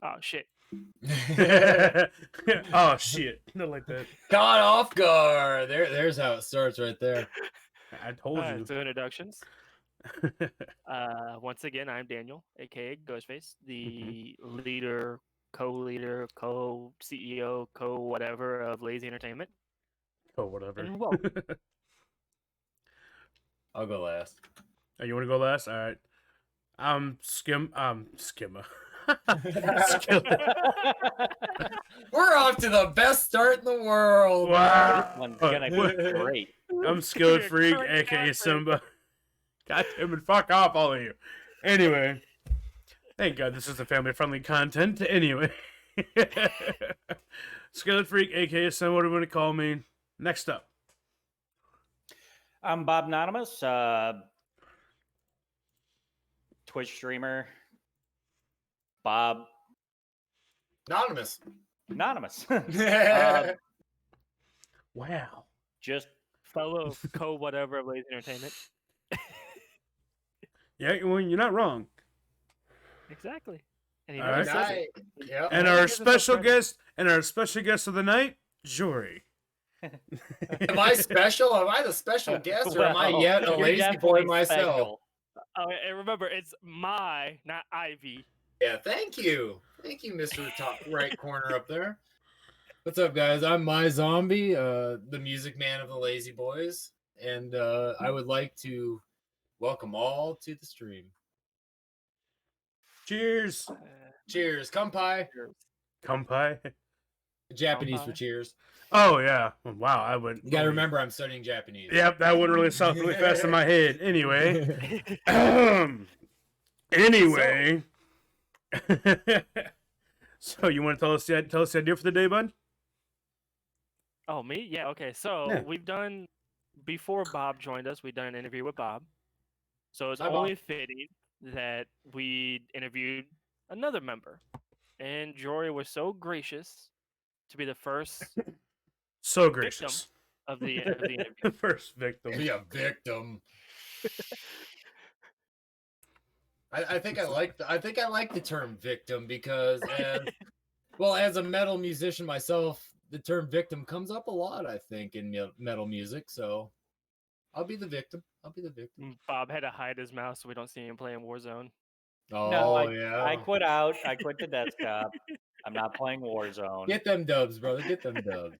Oh shit. Oh shit! Not like that. Caught off guard. There's how it starts right there. I told you. So introductions. Once again, I'm Daniel, aka Ghostface, the leader, co-leader, co-CEO, co-whatever of LayZ Entertainment. Oh, whatever. And welcome. I'll go last. Oh, you want to go last? All right. Skimmer. We're off to the best start in the world. Wow. This one's gonna be great. I'm Skillet Freak, Current aka content. Simba. God damn it, fuck off, all of you. Anyway, thank God this is the family-friendly content. Anyway, Skillet Freak, aka Simba, what do you want to call me? Next up. I'm Bob Anonymous, Twitch streamer. Bob Anonymous. Anonymous. Wow. Just Fellow co-whatever of LayZ Entertainment. Yeah, well, you're not wrong. Exactly. And he All never right. says it. Yep. And Yeah, our give us a special credit. guest, of the night, Jory. Am I special? Am I the special guest, or am I well, yet a you're lazy boy definitely myself? special. Oh, and remember, it's my, not Ivy. Yeah, thank you, Mr. Top right corner up there. What's up, guys? I'm iviyZombie, the music man of the Lazy Boys, and I would like to welcome all to the stream. Cheers. Cheers, kampai. Kampai. Japanese for Kampai. cheers. Oh, yeah. Wow, I wouldn't. You gotta remember, I'm studying Japanese. Yep, that wouldn't really sound really fast in my head. Anyway. Anyway. So you want to tell us the idea for the day, bud? Oh, me? Yeah, okay. So Yeah. we've done, before Bob joined us, we've done an interview with Bob. So it's Hi, Bob. only fitting that we interviewed another member. And Jory was so gracious to be the first So gracious. of the interview. The first victim. Be a victim. I think I like the term victim because as a metal musician myself, the term victim comes up a lot, I think, in metal music. So I'll be the victim. Bob had to hide his mouth so we don't see him playing Warzone. Oh, No, yeah. I quit out. I quit the desktop. I'm not playing Warzone. Get them dubs, brother. Get them dubs.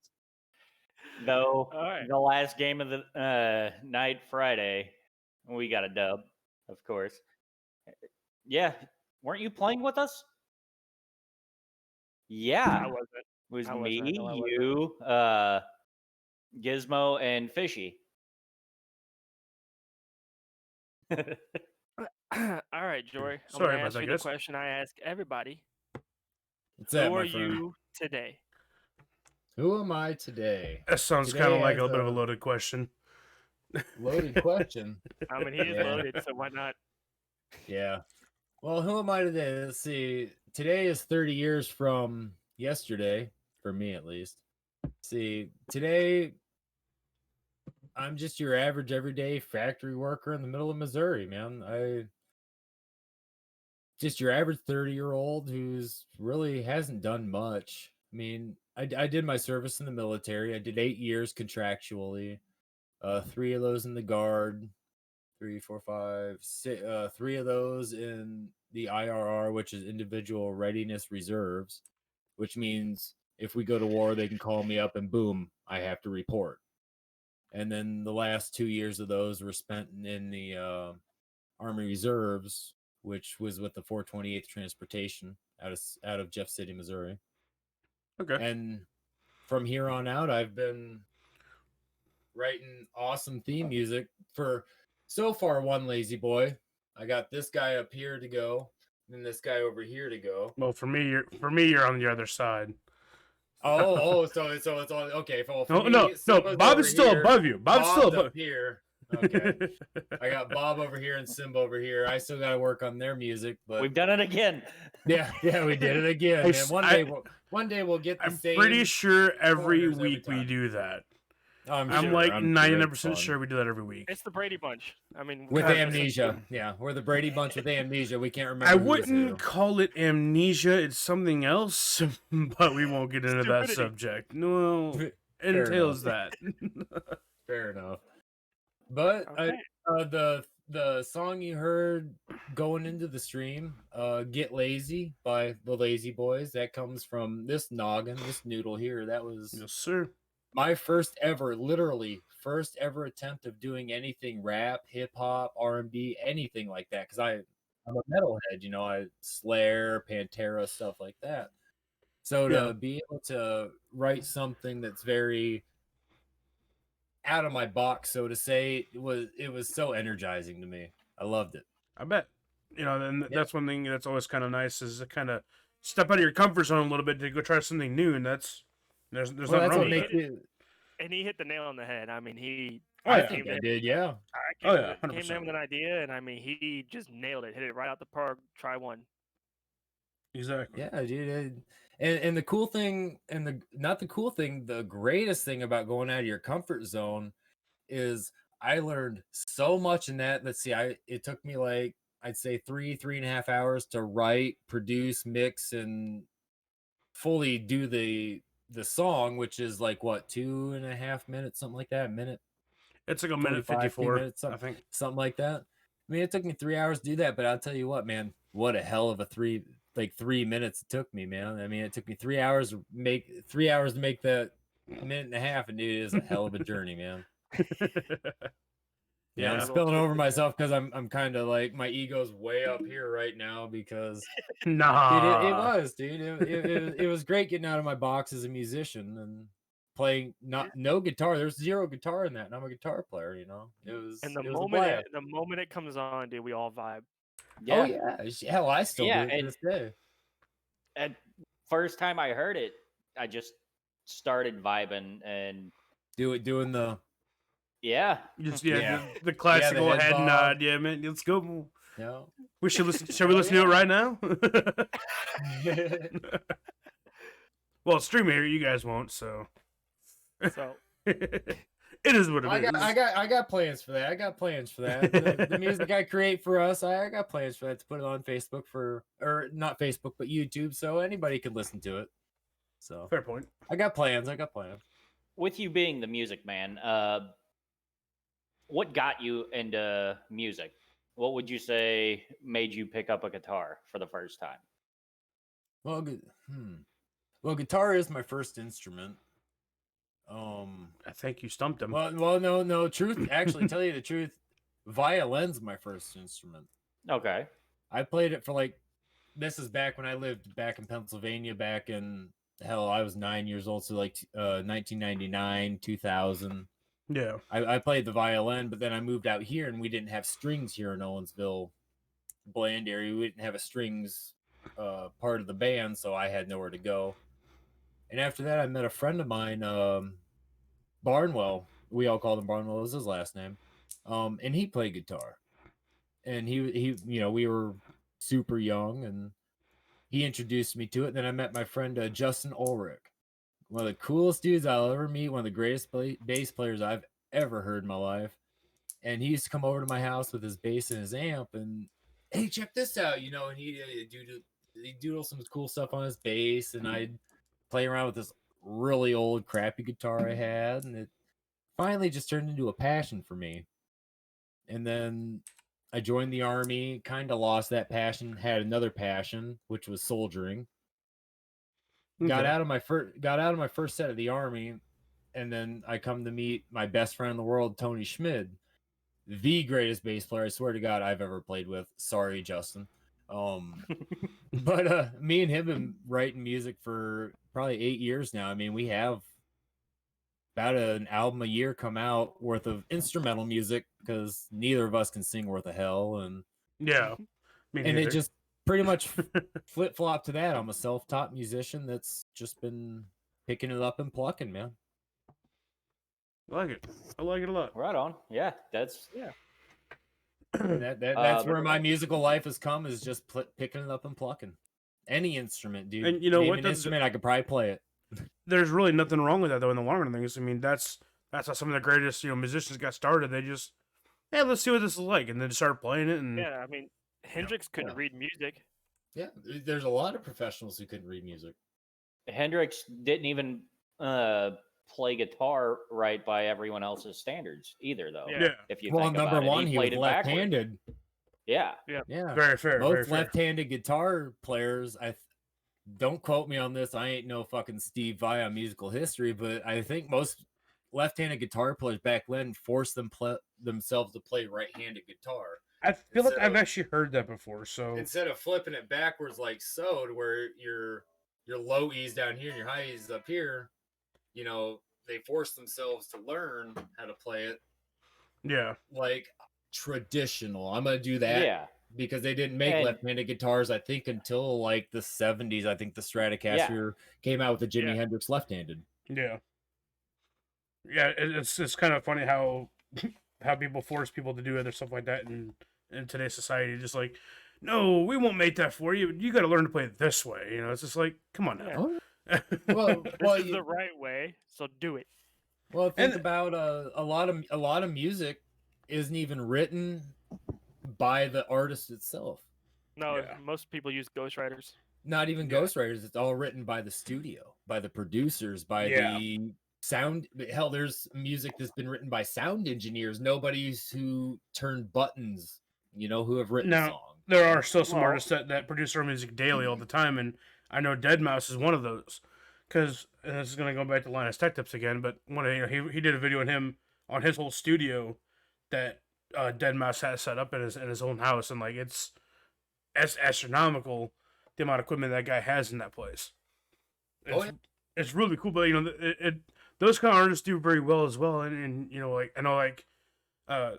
Though All right. the last game of the night, Friday, we got a dub, of course. Yeah, weren't you playing with us? Yeah, I wasn't. it was I wasn't. me, No, I wasn't. you, Gizmo, and Fishy. All right, Jory. I'm Sorry gonna about ask that, you the guys. question I ask everybody. What's that, Who my are friend? you today? Who am I today? That sounds Today kind of like as a bit of a a- loaded question. Loaded question. I mean, he is Yeah. loaded, so why not? Yeah. Well, who am I today? Let's see. Today is 30 years from yesterday, for me at least. See, today I'm just your average everyday factory worker in the middle of Missouri, man. Just your average 30-year-old who's really hasn't done much. I mean, I did my service in the military. I did 8 years contractually. 3 of those in the guard. 3, 4, 5, 6, 3 of those in the IRR, which is individual readiness reserves, which means if we go to war, they can call me up and boom, I have to report. And then the last 2 years of those were spent in the Army Reserves, which was with the 428th Transportation out of Jeff City, Missouri. Okay. And from here on out, I've been writing awesome theme music for so far one lazy boy. I got this guy up here to go, and this guy over here to go. Well, for me, you're on the other side. So it's all okay. For No, Simba's Bob over is still here, above you. Bob's still above up here. Okay, I got Bob over here and Simba over here. I still got to work on their music, but We've done it again. yeah, we did it again. I Man. s- One I- day we'll get the I'm same. pretty sure every corners every week we time. do that. I'm I'm sure. like I'm sure 99% it's fun. sure we do that every week. It's the Brady Bunch. I mean, With we're just- amnesia. Yeah, we're the Brady Bunch with amnesia. We can't remember I who was who. wouldn't call it amnesia. It's something else, but we won't get into that Stupidity. subject. No, Fair entails that. Fair enough. But Okay. the song you heard going into the stream, "Get Lazy" by the Lazy Boys, that comes from this noggin, this noodle here. That was Yes, sir. my first ever, literally first ever attempt of doing anything rap, hip hop, R&B, anything like that. Because I'm a metalhead, you know, I Slayer, Pantera, stuff like that. So Yeah. to be able to write something that's very out of my box, so to say, it was so energizing to me. I loved it. I bet. You know, and Yeah. that's one thing that's always kind of nice is to kind of step out of your comfort zone a little bit to go try something new, and there's Well, nothing that's wrong what with makes that. it. and he hit the nail on the head. I mean, he. Oh, I yeah. think came I to- did. Yeah. I Oh, came, yeah, came to him 100%. with an idea, and I mean, he just nailed it. Hit it right out the park. Try one. Exactly. Yeah, dude. And the cool thing, and the not the cool thing, the greatest thing about going out of your comfort zone is I learned so much in that. Let's see, it took me like I'd say 3.5 hours to write, produce, mix, and fully do the song, which is like what 2.5 minutes, something like that, a minute. It's like a minute 45, 2 54, minutes, I think. something like that. I mean, it took me 3 hours to do that, but I'll tell you what, man, what a hell of a 3 minutes it took me, man. I mean, it took me 3 hours to make that minute and a half, and dude, it is a hell of a journey, man. Yeah, I'm Yeah. spilling over myself because I'm kind of like my ego's way up here right now because Nah. dude, it was, dude. It was great getting out of my box as a musician and playing no guitar. There's zero guitar in that, and I'm a guitar player. You know, it was And the it was a moment blast. the moment it comes on, dude, we all vibe. Oh yeah, hell, I still Yeah, do it to this day. And first time I heard it, I just started vibing, and Doing the yeah, Just Yeah. the classical head head bob. nod. Yeah, man. Let's go. you know. We should listen. Shall we listen to it right now? Well, streaming here, you guys won't. So So it is what it is. I got plans for that. I got plans for that. The music I create for us, I got plans for that to put it on Facebook or not Facebook, but YouTube, so anybody could listen to it. So Fair point. I got plans. with you being the music man, what got you into music? What would you say made you pick up a guitar for the first time? Well, well, guitar is my first instrument. I think you stumped him. Well, no. Actually, tell you the truth, violin's my first instrument. Okay. I played it for like, this is back when I lived back in Pennsylvania. Back in hell, I was 9 years old, so like 1999, 2000. Yeah. I played the violin, but then I moved out here, and we didn't have strings here in Owensville, Bland area. We didn't have a strings part of the band, so I had nowhere to go. And after that, I met a friend of mine, Barnwell. We all called him Barnwell. Was his last name, and he played guitar. And he, you know, we were super young, and he introduced me to it. Then I met my friend Justin Ulrich, one of the coolest dudes I'll ever meet, one of the greatest bass players I've ever heard in my life. And he used to come over to my house with his bass and his amp, and hey, check this out, you know. And he doodle some cool stuff on his bass, and I'd play around with this really old crappy guitar I had, and it finally just turned into a passion for me. And then I joined the army, kind of lost that passion, had another passion, which was soldiering. Got Okay. out of my first set of the army, and then I come to meet my best friend in the world, Tony Schmid, the greatest bass player, I swear to God, I've ever played with. Sorry, Justin. But me and him have been writing music for probably 8 years now. I mean, we have about an album a year come out worth of instrumental music because neither of us can sing worth a hell, and Yeah. Me it neither. just pretty much flip flop to that. I'm a self-taught musician that's just been picking it up and plucking, man. I like it. I like it a lot. Right on. Yeah, that's And that's where my musical life has come, is just picking it up and plucking any instrument, dude. And you know Name what? an That's- instrument, I could probably play it. There's really nothing wrong with that though in the long run of things. I mean, that's That's how some of the greatest musicians got started. They just, hey, let's see what this is like, and then started playing it. And Yeah, I mean, Hendrix couldn't read music. Yeah, there's a lot of professionals who couldn't read music. Hendrix didn't even play guitar right by everyone else's standards either, though. Yeah. If you Well, think number about it, one, he was played it backwards. left-handed. Yeah. Yeah, very fair. Very most fair. left-handed guitar players. Don't quote me on this. I ain't no fucking Steve Vai on musical history, but I think most left-handed guitar players back then forced themselves to play right-handed guitar. I feel like Instead I've of- actually heard that before. So Instead of flipping it backwards like so, to where your low E's down here and your high E's up here, they forced themselves to learn how to play it yeah, like traditional. I'm gonna do that. Yeah. Because they didn't make And- left-handed guitars, I think, until like the 70s. I think the Stratocaster came out with the Jimi Hendrix left-handed. yeah. It's kind of funny how people force people to do other stuff like that in today's society. Just like, no, we won't make that for you. You got to learn to play it this way. It's just like, come on now. Yeah. Well, This is the right way, so do it. Well, think about a lot of music isn't even written by the artist itself. No, Yeah. most people use ghostwriters. Not even ghostwriters. It's all written by the studio, by the producers, by the sound. Hell, there's music that's been written by sound engineers. Nobody's who turned buttons, who have written a song. There are still some artists that produce their music daily all the time, and I know Deadmau5 is one of those. Because this is going to go back to Linus Tech Tips again, but he did a video on his whole studio that Deadmau5 has set up in his own house, and like it's astronomical the amount of equipment that guy has in that place. It's really cool, but those kind of artists do very well as well, and like I know like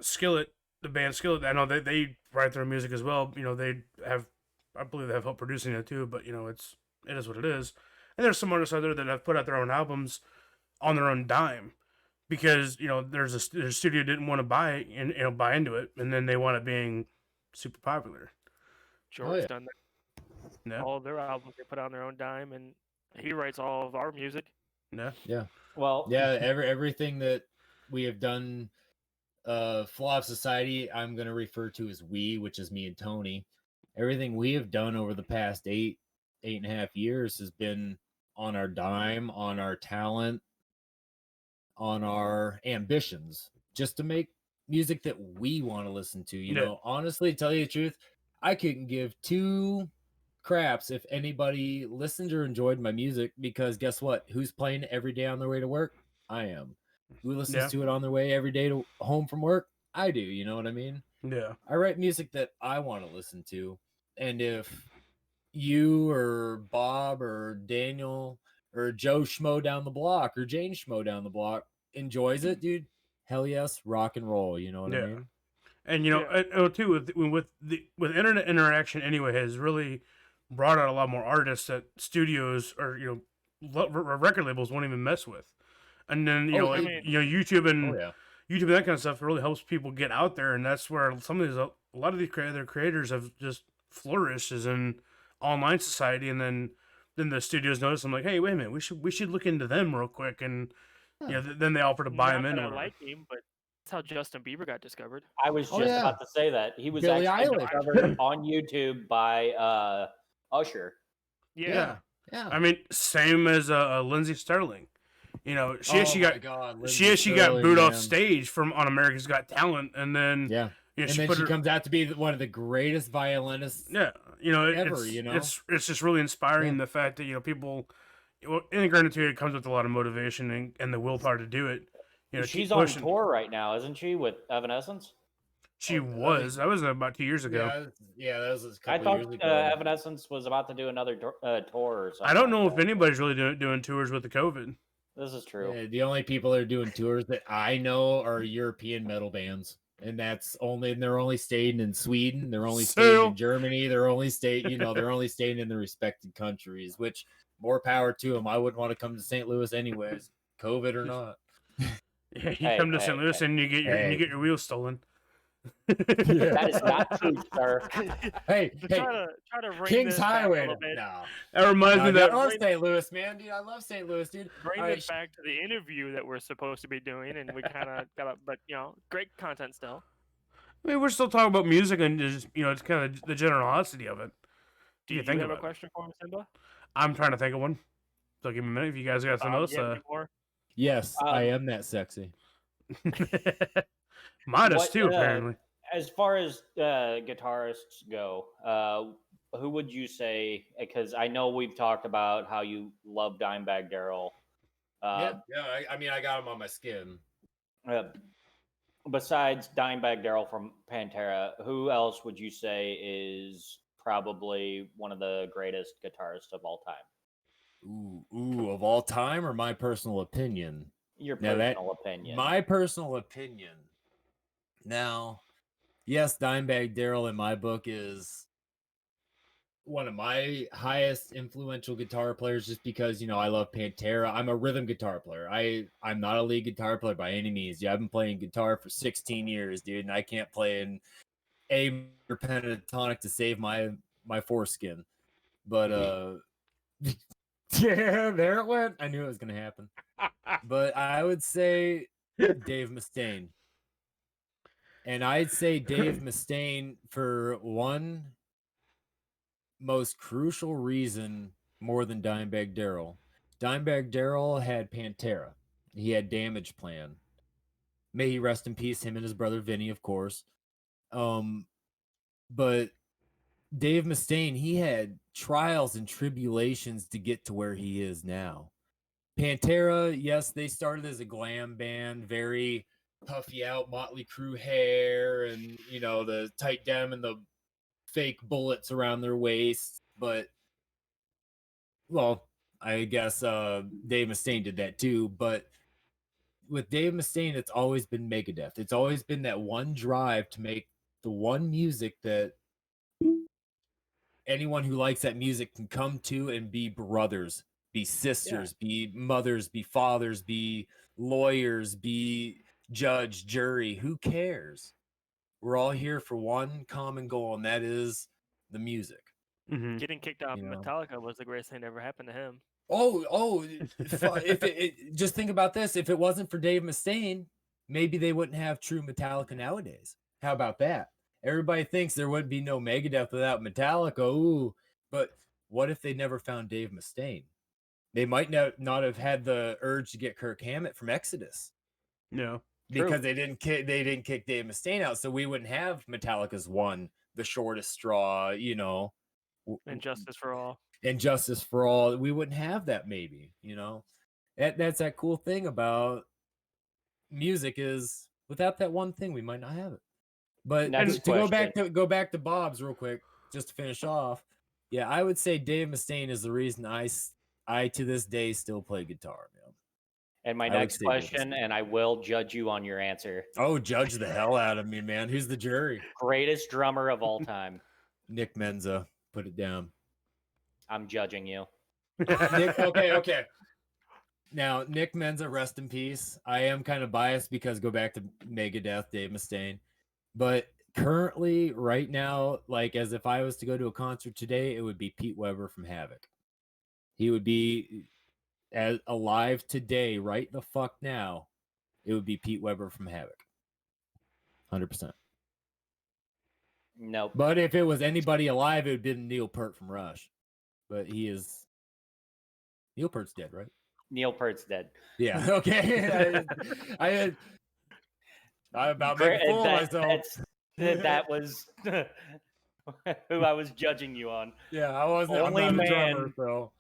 Skillet, the band Skillet, I know they write their music as well. I believe they have help producing it too, but it is what it is. And there's some artists out there that have put out their own albums on their own dime because there's a studio didn't want to buy into it, and then they wound up being super popular. Jory's done that. Yeah. All of their albums they put on their own dime, and he writes all of our music. Yeah. Well, everything that we have done, Flaw of Society, I'm going to refer to as we, which is me and Tony. Everything we have done over the past 8.5 years has been on our dime, on our talent, on our ambitions, just to make music that we want to listen to. Honestly, to tell you the truth, I couldn't give two craps if anybody listened or enjoyed my music, because guess what? Who's playing it every day on their way to work? I am. Who listens to it on their way every day to home from work? I do. You know what I mean? Yeah. I write music that I want to listen to. And if you or Bob or Daniel or Joe Schmo down the block or Jane Schmo down the block enjoys it, dude, hell yes, rock and roll. You know what I mean? And too with internet interaction anyway has really brought out a lot more artists that studios or record labels won't even mess with. And then YouTube and YouTube and that kind of stuff really helps people get out there, and that's where a lot of these other creators have just flourished is in online society, and then the studios notice them like, hey, wait a minute, we should look into them real quick, and then they offer to buy them in. I like him, but that's how Justin Bieber got discovered. I was just about to say that he was Billie actually Eilish. discovered on YouTube by Usher. Yeah. Yeah. I mean, same as Lindsay Sterling. She actually got booed off stage on America's Got Talent, and then she comes out to be one of the greatest violinists. Yeah, ever. It's just really inspiring the fact that people. Well, and granted, it comes with a lot of motivation and the willpower to do it. She's on tour right now, isn't she, with Evanescence? She was. That was about 2 years ago. Yeah, that was a I couple thought years ago. Evanescence was about to do another tour or something. I don't know if anybody's really doing tours with the COVID. This is true. Yeah, the only people that are doing tours that I know are European metal bands, and they're only staying in Sweden, they're only staying in Germany, they're only staying in the respected countries. Which more power to them. I wouldn't want to come to St. Louis anyways, COVID or not. Yeah, you come to St. Louis and you get your wheels stolen. That is not true, sir. Hey, To hey, try to bring Kings this back a Highway. little bit, No. That reminds No, me dude, I that love St. Louis, man, dude. I love St. Louis, dude. bring All this right, back to the interview that we're supposed to be doing, and we kind of got, but great content still. I mean, we're still talking about music and just it's kind of the generosity of it. Do You you think have a about it. question for him, Simba? I'm trying to think of one. So give me a minute if you guys got something Bob, else. you have any more? yes, I Um, am that sexy. Modest What too, apparently. as far as guitarists go, who would you say? Because I know we've talked about how you love Dimebag Darrell. Yeah. I mean, I got him on my skin. Besides Dimebag Darrell from Pantera, who else would you say is probably one of the greatest guitarists of all time? Ooh, of all time or my personal opinion? Your Now that personal opinion. my personal opinion. Now, yes, Dimebag Darrell in my book is one of my highest influential guitar players just because I love Pantera. I'm a rhythm guitar player. I'm not a lead guitar player by any means. Yeah, I've been playing guitar for 16 years, dude, and I can't play an A major pentatonic to save my foreskin. But yeah, there it went. I knew it was gonna happen. But I would say Dave Mustaine. And I'd say Dave Mustaine for one most crucial reason more than Dimebag Darrell. Dimebag Darrell had Pantera. He had Damage Plan. May he rest in peace, him and his brother Vinny, of course. But Dave Mustaine, he had trials and tribulations to get to where he is now. Pantera, yes, they started as a glam band, very puffy out, Motley Crue hair, and the tight denim and the fake bullets around their waists. But well, I guess Dave Mustaine did that too. But with Dave Mustaine, it's always been Megadeth. It's always been that one drive to make the one music that anyone who likes that music can come to and be brothers, be sisters, be mothers, be fathers, be lawyers, be judge, jury. Who cares? We're all here for one common goal, and that is the music. Mm-hmm. Getting kicked off of Metallica was the greatest thing that ever happened to him. If it just think about this. If it wasn't for Dave Mustaine, maybe they wouldn't have true Metallica nowadays. How about that? Everybody thinks there would be no Megadeth without Metallica. Ooh, but what if they never found Dave Mustaine? They might not have had the urge to get Kirk Hammett from Exodus. No, because they didn't kick Dave Mustaine out, so we wouldn't have Metallica's One, the shortest straw. And Justice for All. And Justice for All. We wouldn't have that. Maybe that's that cool thing about music is without that one thing, we might not have it. But to go back to Bob's real quick, just to finish off, yeah, I would say Dave Mustaine is the reason I to this day still play guitar, man. And my next question, and I will judge you on your answer. Oh, judge the hell out of me, man. Who's the jury? Greatest drummer of all time. Nick Menza. Put it down. I'm judging you. Nick, okay. Now, Nick Menza, rest in peace. I am kind of biased because go back to Megadeth, Dave Mustaine. But currently, right now, like as if I was to go to a concert today, it would be Pete Weber from Havoc. He would be as alive today, right the fuck now. It would be Pete Weber from Havoc. 100%. Nope. But if it was anybody alive, it would have been Neil Peart from Rush. But Neil Peart's dead, right? Neil Peart's dead. Yeah. Okay. I about made a fool of myself. That was who I was judging you on. Yeah, I wasn't. I'm not a drummer, so.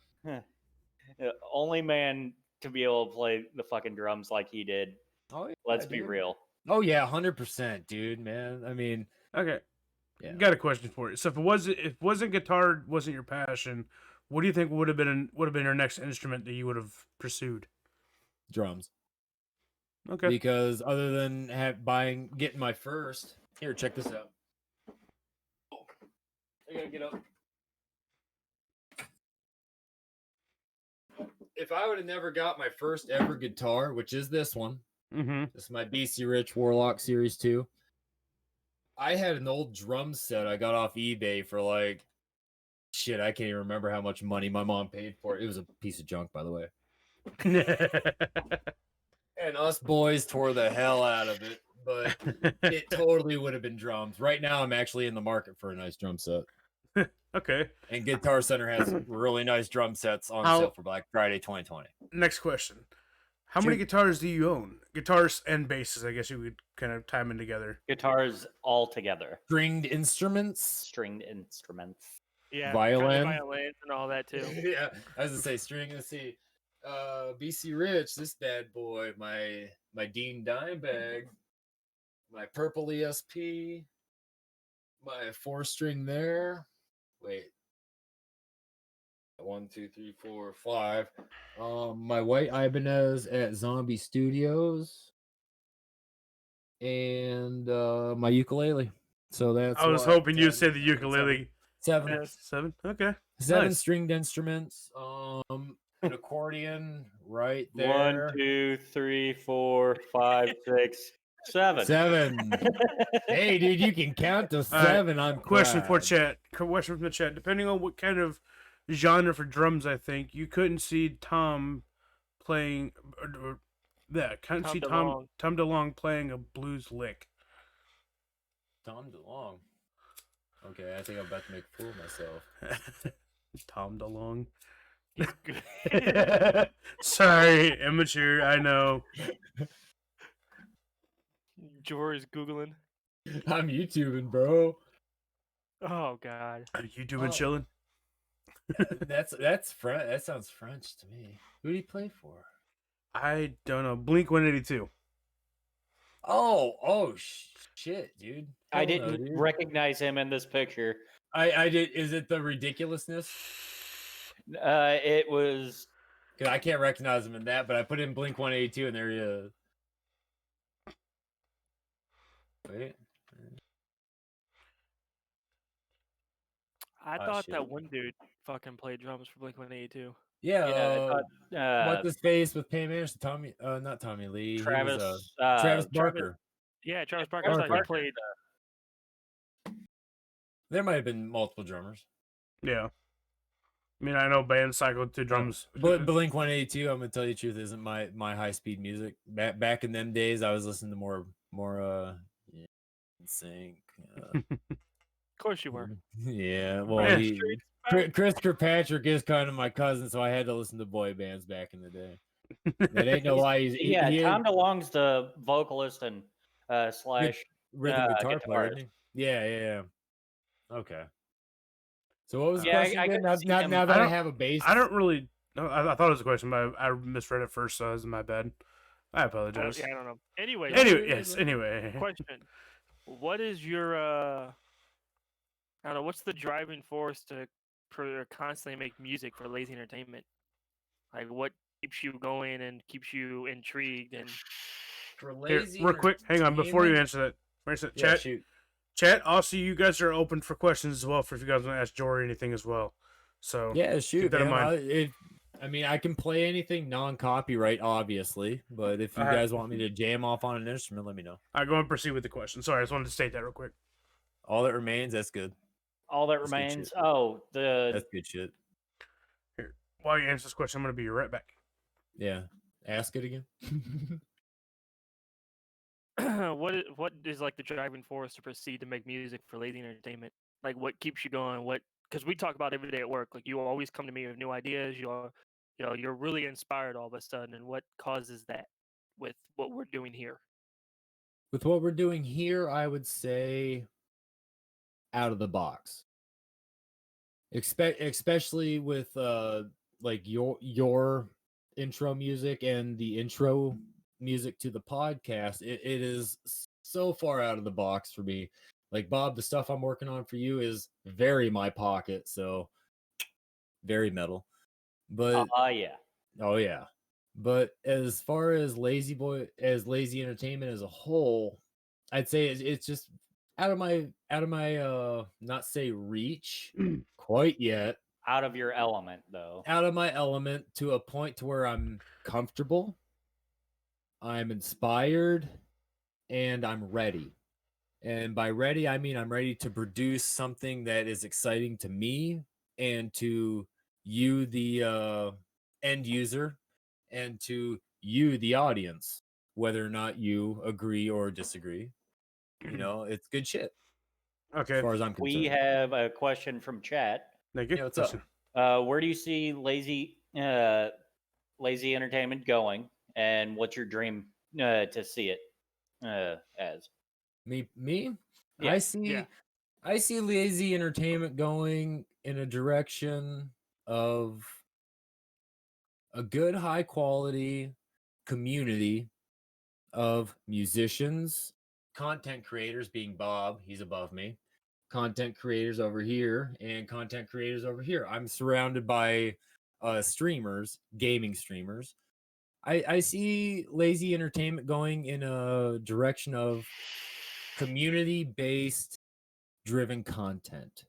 Only man to be able to play the fucking drums like he did. Oh, yeah, Let's be real. Oh yeah, 100%, dude, man. I mean, okay. Yeah. Got a question for you. So if wasn't guitar wasn't your passion, what do you think would have been your next instrument that you would have pursued? Drums. Okay. Because other than getting my first, here, check this out. I gotta get up. If I would have never got my first ever guitar, which is this one, mm-hmm. this is my BC Rich Warlock Series 2. I had an old drum set I got off eBay for like shit. I can't even remember how much money my mom paid for it. It was a piece of junk, by the way. And us boys tore the hell out of it, but it totally would have been drums. Right now, I'm actually in the market for a nice drum set. Okay. And Guitar Center has really nice drum sets on sale for Black Friday 2020. Next question. How many guitars do you own? Guitars and basses, I guess you would kind of tie them in together. Guitars all together. Stringed instruments? Stringed instruments. Yeah, Violin? violins and all that too. Yeah, I was gonna say string. Let's see. BC Rich, this bad boy, my Dean Dime bag, my purple ESP, my 4-string there. Wait. 1, 2, 3, 4, 5. My white Ibanez at Zombie Studios, and my ukulele. So that's. I was hoping you'd say the ukulele. 7. Yes. 7. Okay. 7 Nice. stringed instruments. An accordion right there. 1, 2, 3, 4, 5, 6, 7. 7. Hey, dude, you can count to 7. I'm Question for proud. chat. Question from the chat. Depending on what kind of genre for drums, I think you couldn't see Tom playing. Can't see Tom DeLonge playing a blues lick. Tom DeLonge. Okay, I think I'm about to make a fool of myself. Tom DeLonge. He's good. Sorry, immature. I know. Jory's Googling. I'm YouTubing, bro. Oh God. Are you doing chilling? That's French. That sounds French to me. Who do you play for? I don't know. Blink 182. Oh, shit, dude. I didn't recognize him in this picture. I did. Is it the ridiculousness? It was. Because I can't recognize him in that, but I put in Blink 182 and there he is. Wait. I thought that one dude fucking played drums for Blink 182. Yeah, what's his face with Pam Anderson? Tommy, not Tommy Lee. Travis. Travis Barker. Travis Barker. I thought he played. There might have been multiple drummers. Yeah. I mean, I know bands cycled to drums. But Blink 182, I'm gonna tell you the truth, isn't my high speed music. Back in them days, I was listening to more sync. Of course you were. Yeah, well, Chris Kirkpatrick is kind of my cousin, so I had to listen to boy bands back in the day. That ain't no lie. Tom DeLonge's the vocalist and slash rhythm guitar player. Isn't he? Yeah. Okay. So what was the question again? Now that I have a bass, I don't really. No, I thought it was a question, but I misread it first, so it's my bad. I apologize. I don't know. Anyway. Anyway. Question: what is your I don't know. What's the driving force to constantly make music for LayZ Entertainment? Like, what keeps you going and keeps you intrigued? And for LayZ, real quick, hang on before you answer that. Chat. Shoot. Chat. Also, you guys are open for questions as well. For if you guys want to ask Jory anything as well. So yeah, shoot. Keep that in mind. I mean, I can play anything non-copyright, obviously, but if you guys want me to jam off on an instrument, let me know. All right, go and proceed with the question. Sorry, I just wanted to state that real quick. All that remains, that's good. All that remains. That's good shit. Here, while you answer this question, I'm going to be right back. Yeah, ask it again. what is like the driving force to proceed to make music for LayZ Entertainment? Like, what keeps you going? Because we talk about every day at work. Like, you always come to me with new ideas. You're really inspired all of a sudden. And what causes that with what we're doing here? With what we're doing here, I would say out of the box. Especially with like your intro music and the intro music to the podcast, it is so far out of the box for me. Like, Bob, the stuff I'm working on for you is very my pocket, so very metal. But yeah. But as far as LayZ Entertainment as a whole, I'd say it's just out of my not say reach quite yet. Out of your element, though. Out of my element to a point to where I'm comfortable, I'm inspired, and I'm ready. And by ready, I mean I'm ready to produce something that is exciting to me and to you, the end user, and to you, the audience, whether or not you agree or disagree. You know, it's good shit as Okay. far as I'm concerned. We have a question from chat. Thank you. Yeah, what's up? Where do you see LayZ Entertainment going, and what's your dream to see it as? Me? Yeah. I see LayZ Entertainment going in a direction of a good high quality community of musicians, content creators, being Bob, he's above me, content creators over here, and content creators over here. I'm surrounded by streamers, gaming streamers. I see LayZ Entertainment going in a direction of community based driven content.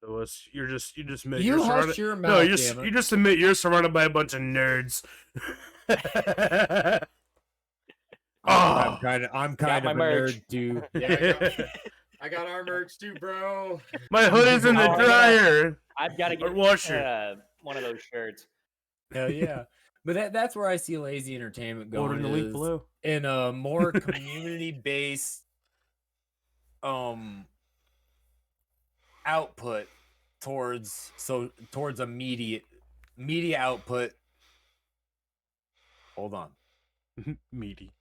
You just admit You you're hush surrounded. your No, mouth, damn it. you just admit you're surrounded by a bunch of nerds. I'm Oh. kind Got of my a merch. nerd too. Yeah, I got our merch too, bro. My hoodie's in the Oh, I gotta- dryer. I've got to Or get washer. one of those shirts. Hell yeah. But that's where I see LayZ Entertainment Order in going, the link is below. in a more community based output towards a media output. Hold on. Meaty.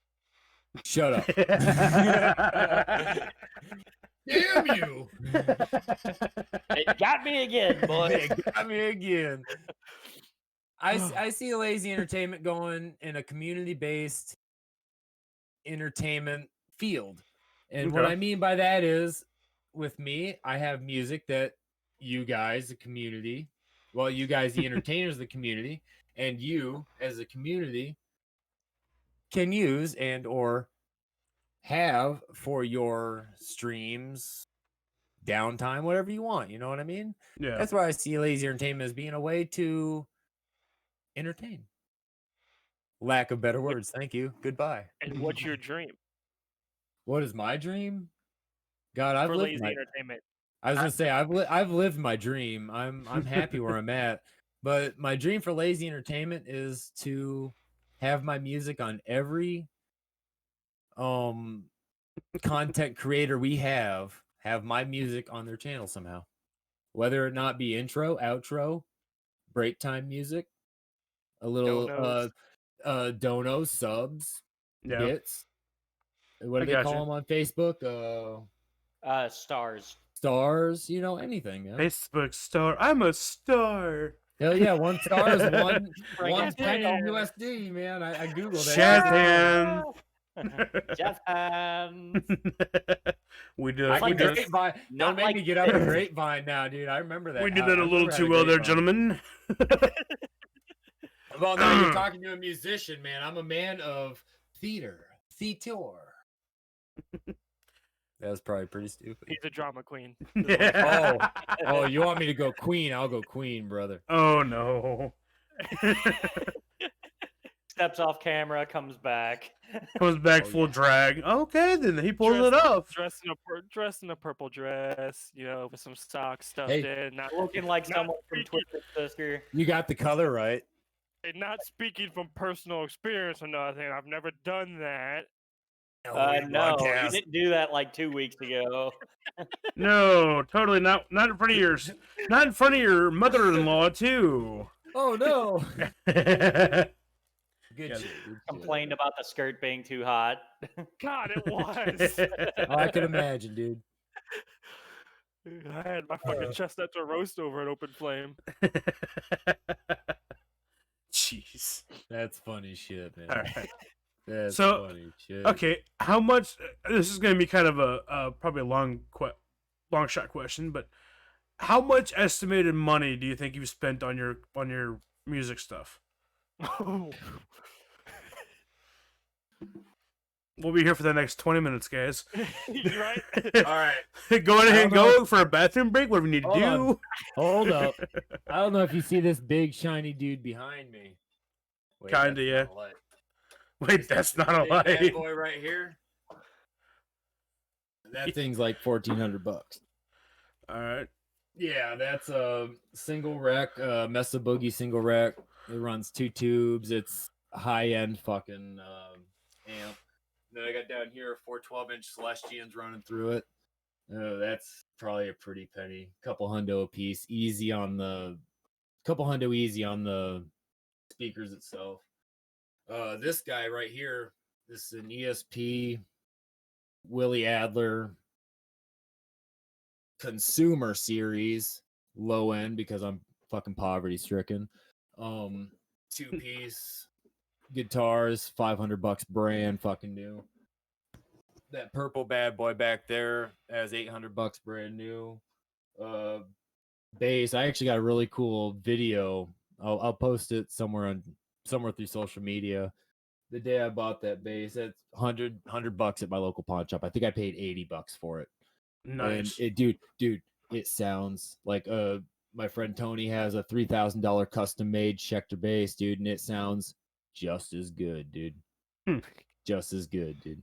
Shut up. Damn you. It got me again, boy. It got me again. I see LayZ Entertainment going in a community-based entertainment field. And what Okay. I mean by that is, with me, I have music that you guys, the community, well, you guys, the entertainers of the community, and you, as a community, can use and or have for your streams, downtime, whatever you want. You know what I mean? Yeah. That's why I see LayZ Entertainment as being a way to entertain. Lack of better words. Thank you. Goodbye. And what's your dream What is my dream? God, I've for lived LayZ my. Entertainment? I was gonna say I've lived my dream. I'm happy where I'm at. But my dream for LayZ Entertainment is to have my music on every content creator we have my music on their channel somehow. Whether it not be intro, outro, break time music, a little dono subs, Yeah. bits. What do I they gotcha. call them on Facebook? Stars. Stars, you know, anything, man. Facebook star. I'm a star. Hell yeah, 1 star is one Bring penny it. USD, man. I googled it. Shazam. Jeff hands. We did. Like We a did. grapevine. Not Don't make like me get up a this. grapevine now, dude. I remember that. We did I that a little remember too how well the there, grapevine- gentlemen. Well, now you're talking to a musician, man. I'm a man of theater. That was probably pretty stupid. He's a drama queen. Oh, you want me to go queen? I'll go queen, brother. Oh no. Steps off camera, comes back. Comes back Oh, full yeah. drag. Okay, then he pulls it off. Dressed in a purple dress, you know, with some socks stuffed Hey. in. Not Looking like Not someone from speaking- Twisted Sister. You got the color right. and not speaking from personal experience or nothing. I've never done that. No, you Podcast. didn't do that like 2 weeks ago. No, totally not. Not in front of your. Not in front of your mother-in-law too. Oh no. Good Good Yeah. shit. Good Complained about the skirt being too hot. God, it was. shit. Oh, I could imagine, dude. I had my fucking chestnuts to roast over an open flame. Jeez. That's funny shit, man. All right. That's So, funny shit. Okay, how much? This is going to be kind of a probably a long shot question, but how much estimated money do you think you've spent on your music stuff? We'll be here for the next 20 minutes, guys. You right? All right. Go ahead I and don't go for a bathroom break. Whatever you need to Hold do. Hold up. I don't know if you see this big shiny dude behind me. Wait, Kinda, that's yeah. not a light. Wait, that's not a Big bad lie. boy right here. That thing's like $1,400. All right. Yeah, that's a single rack, Mesa Boogie single rack. It runs 2 tubes. It's high end fucking amp. Then I got down here 412-inch Celestians running through it. That's probably a pretty penny. Couple hundo a piece. Couple hundo easy on the speakers itself. This guy right here, this is an ESP Willie Adler consumer series, low end because I'm fucking poverty stricken. 2-piece guitars, $500 brand, fucking new. That purple bad boy back there has $800 brand new. Bass. I actually got a really cool video. I'll post it somewhere through social media. The day I bought that bass, that's $100 at my local pawn shop. I think I paid $80 for it. Nice. And it, dude, it sounds like my friend Tony has a $3,000 custom made Schecter bass, dude, and it sounds just as good, dude. Just as good, dude.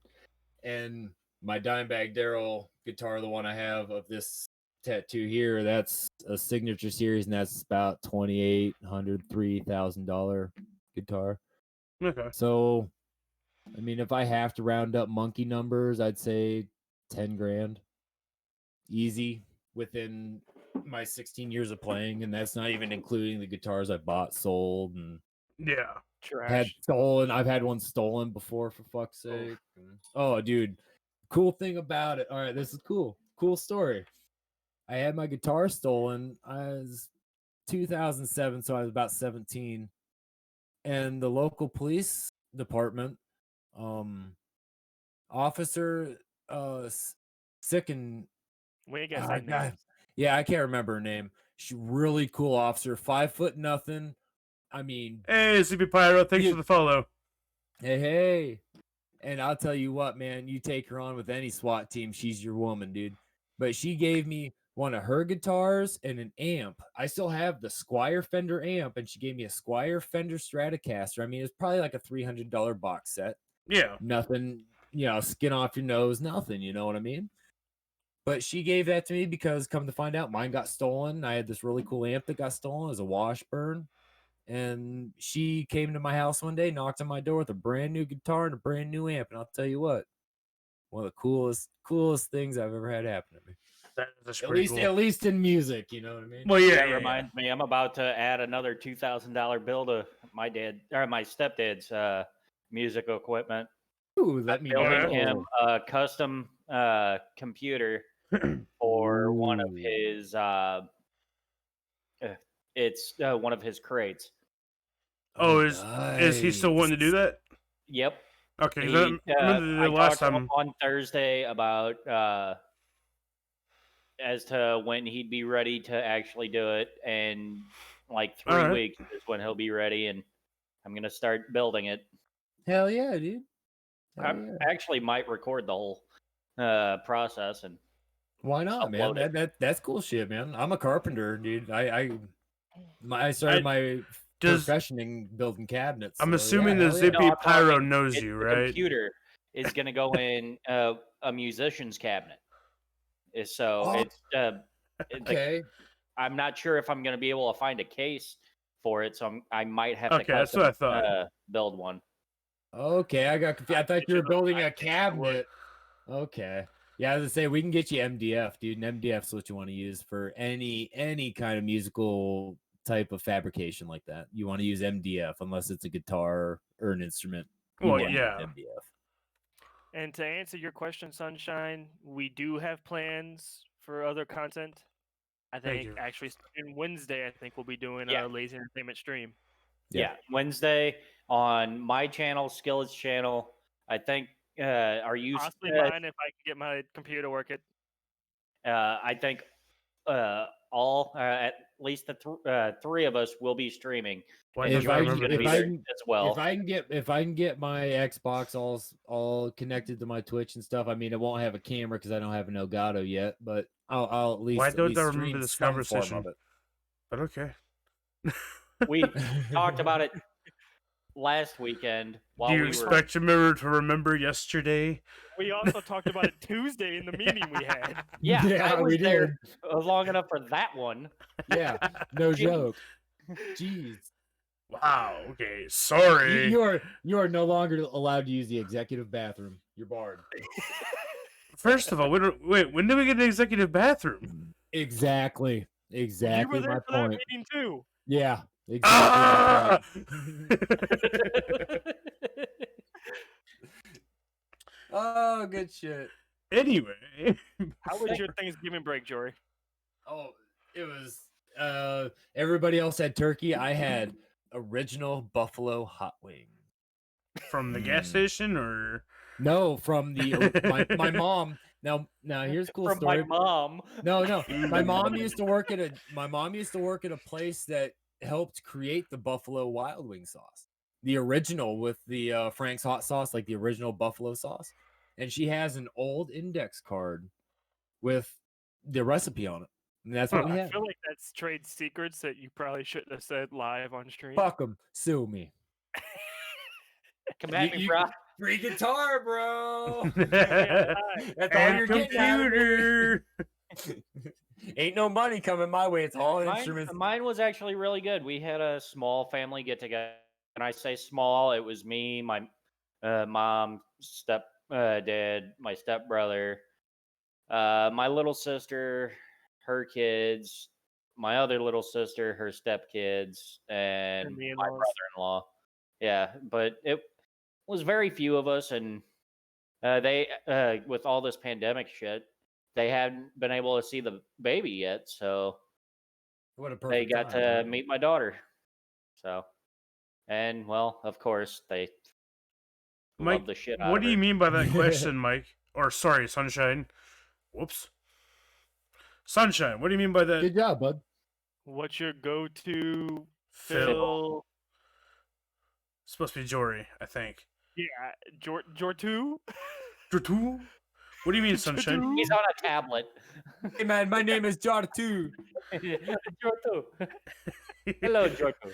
And my Dimebag Daryl guitar, the one I have of this tattoo here, that's a signature series, and that's about $2,800, $3,000 guitar. Okay. So, I mean, if I have to round up monkey numbers, I'd say 10 grand. Easy within my 16 years of playing, and that's not even including the guitars I bought, sold, and Yeah. had Trash. stolen. I've had one stolen before, for fuck's sake. Oh, dude. Cool thing about it. All right, this is cool. Cool story. I had my guitar stolen. I was 2007, so I was about 17. And the local police department, officer, sick and We ain't gonna say God. names. Yeah, I can't remember her name. She really cool officer, 5'0". I mean, Hey, CP Pyro, thanks for the follow. hey. And I'll tell you what, man, you take her on with any SWAT team, she's your woman, dude. But she gave me one of her guitars and an amp. I still have the Squier Fender amp, and she gave me a Squier Fender Stratocaster. I mean, it's probably like a $300 box set. Yeah. Nothing, skin off your nose, nothing, you know what I mean? But she gave that to me because, come to find out, mine got stolen. I had this really cool amp that got stolen as a Washburn. And she came to my house one day, knocked on my door with a brand new guitar and a brand new amp. And I'll tell you what, one of the coolest things I've ever had happen to me. That's At pretty least, cool. at least in music, you know what I mean? Well, yeah, That yeah, reminds me, I'm about to add another $2,000 bill to my stepdad's music equipment. Ooh, let me Building know. him a custom computer for one of his one of his crates. Oh, is he still wanting to do that? Yep. Okay, He, because I remember the I last talked to him time. on Thursday about as to when he'd be ready to actually do it, and like 3 Alright. weeks is when he'll be ready, and I'm gonna start building it. Hell yeah, dude. I actually might record the whole process and Why not, man? upload it. That's cool shit, man. I'm a carpenter, dude. I started my profession in building cabinets. I'm so assuming yeah, the hell yeah. Zippy I'm Pyro talking- knows you, the right? computer is gonna go in a musician's cabinet. So it's Okay. I'm not sure if I'm gonna be able to find a case for it, so I might have to Okay, that's what I thought. build one. Okay, I got confused. I thought you were building a I think it cabinet. Okay. Yeah, I was gonna say we can get you MDF, dude. And MDF's what you want to use for any kind of musical type of fabrication like that. You want to use MDF unless it's a guitar or an instrument. You Well, wanna use yeah. MDF. And to answer your question, Sunshine, we do have plans for other content. I Thank think you. actually starting Wednesday, I think we'll be doing Yeah. a LayZ Entertainment stream. Yeah, Wednesday on my channel, Skillet's channel. I think are you Possibly mine if I can get my computer working. I think all at least the three of us will be streaming. Why and don't I Jory's remember gonna be this? there as well. If I can get my Xbox all connected to my Twitch and stuff, I mean it won't have a camera because I don't have an Elgato yet, but I'll at least Why don't I remember stream this some form conversation? of it. But okay. We talked about it last weekend while Do you we were. expect your mirror to remember yesterday? We also talked about it Tuesday in the meeting we had. Yeah, I was we there did. long enough for that one. Yeah, no Jeez. joke. Jeez. Wow. Okay. Sorry. You are no longer allowed to use the executive bathroom. You're barred. First of all, when did we get an executive bathroom? Exactly. You were Exactly there my for that point. meeting too. Yeah. Exactly. Ah! my point. Oh, good shit. Anyway, How was your Thanksgiving break, Jory? Oh, it was everybody else had turkey. I had original buffalo hot wings. from the gas station or No, from the my mom. Now here's a cool From story. my mom. No. My mom used to work at a place that helped create the Buffalo Wild Wing sauce. The original with the Frank's hot sauce, like the original buffalo sauce. And she has an old index card with the recipe on it. And that's what we I had. feel like that's trade secrets that you probably shouldn't have said live on stream. Fuck them. Sue me. Come at me, bro. Free guitar, bro. and That's all you're getting out of me. computer. Ain't no money coming my way. It's all instruments. Mine was actually really good. We had a small family get together. When I say small, it was me, my mom, dad, my stepbrother, my little sister, her kids, my other little sister, her stepkids, and And my the in-laws. brother-in-law. Yeah, but it was very few of us, and they, with all this pandemic shit, they hadn't been able to see the baby yet, so What a they perfect got time, to right? meet my daughter. So, and well, of course, they Mike, love the shit out what of do you her. mean by that question, Mike? Or sorry, Sunshine. Whoops. Sunshine, what do you mean by that? Good job, bud. What's your go-to Phil. Phil? It's supposed to be Jory, I think. Yeah, Jor2? Jortu? What do you mean, Sunshine? He's on a tablet. Hey man, my name is Jar2. Jorto. Hello, Jorto.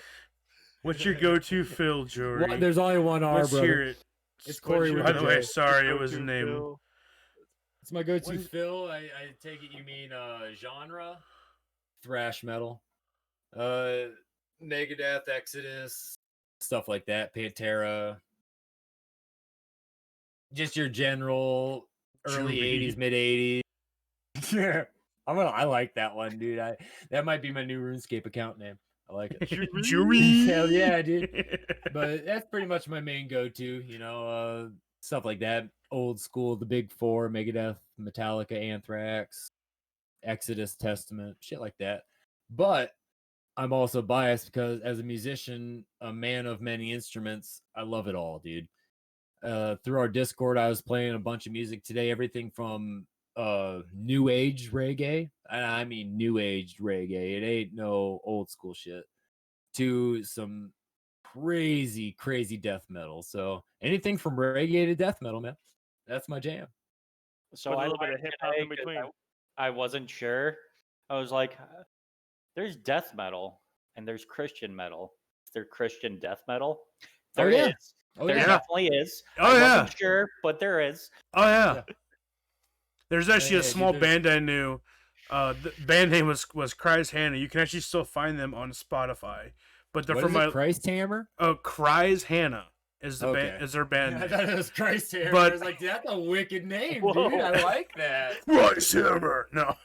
What's your go-to Phil, Jory? There's only one R, Let's brother. hear it. It's Corey with By a the way, J. sorry, it was Go-to a name. Phil. It's my go-to Phil. I take it you mean genre? Thrash metal. Megadeth, Exodus, stuff like that. Pantera. Just your general early Jury. 80s, mid 80s. Yeah. I like that one, dude. That might be my new RuneScape account name. I like it. Jury. Hell yeah, dude. But that's pretty much my main go-to, stuff like that. Old school, the big four, Megadeth, Metallica, Anthrax, Exodus, Testament, shit like that. But I'm also biased because as a musician, a man of many instruments, I love it all, dude. Through our Discord, I was playing a bunch of music today, everything from new age reggae. I mean new age reggae. It ain't no old school shit. To some crazy death metal. So anything from reggae to death metal, man. That's my jam. So With a I little bit of learned hip-hop today in 'cause between. I wasn't sure. I was like, there's death metal and there's Christian metal. Is there Christian death metal? There is. yeah. Oh, There yeah. definitely is. Oh, I yeah. wasn't sure, but there is. Oh yeah. Yeah. There's actually a Yeah, small dude, band I knew. The band name was Cries Hannah. You can actually still find them on Spotify. But they're What from is it? my Christ Hammer? Cries Hannah is the Okay. band is their band I name. thought it was Christ Hammer. But- I was like, that's a wicked name, Whoa. dude. I like that. Cries Hammer. No.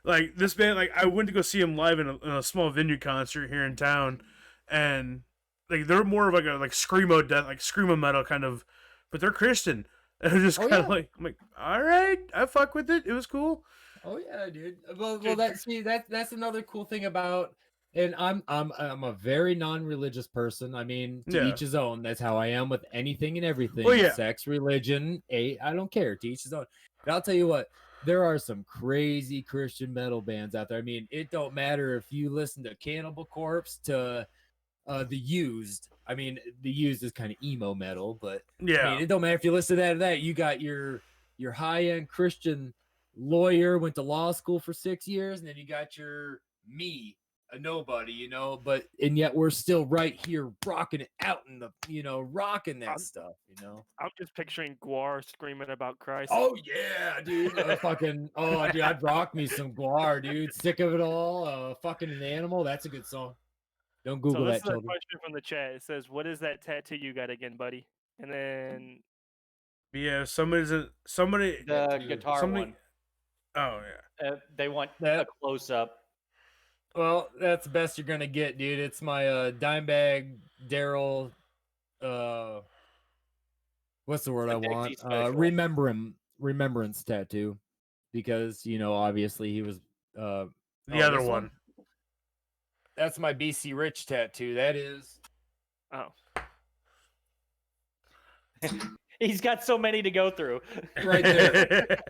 Like this band, like I went to go see them live in a small venue concert here in town, and like they're more of like a screamo death, like screamo metal kind of, but they're Christian. And I'm just Oh, kind of yeah. like, I'm like, all right, I fuck with it. It was cool. Oh yeah, dude. Well, that's another cool thing about. And I'm a very non-religious person. I mean, to Yeah. each his own. That's how I am with anything and everything. Well, yeah. Sex, religion, I don't care. To each his own. But I'll tell you what, there are some crazy Christian metal bands out there. I mean, it don't matter if you listen to Cannibal Corpse to The Used. I mean, The Used is kind of emo metal, but Yeah. I mean, it don't matter if you listen to that. You got your high-end Christian lawyer, went to law school for 6 years, and then you got your me a nobody, you know, and yet we're still right here rocking it out in the, you know, rocking that stuff, you know. I'm just picturing Guar screaming about Christ. Oh yeah, dude. Dude, I'd rock me some Guar, dude. Sick of it all. Fucking an animal. That's a good song. Don't So Google this that, is a children. question from the chat. It says, "What is that tattoo you got again, buddy?" And then Yeah, somebody The Tattoo. guitar something. one. Oh yeah. They want That- a close up. Well, that's the best you're gonna get, dude. It's my Dimebag Daryl. What's the word a I Dixie want? special. Remembrance tattoo, because you know obviously he was The other this one. That's my BC Rich tattoo. That is. oh, He's got so many to go through. Right there.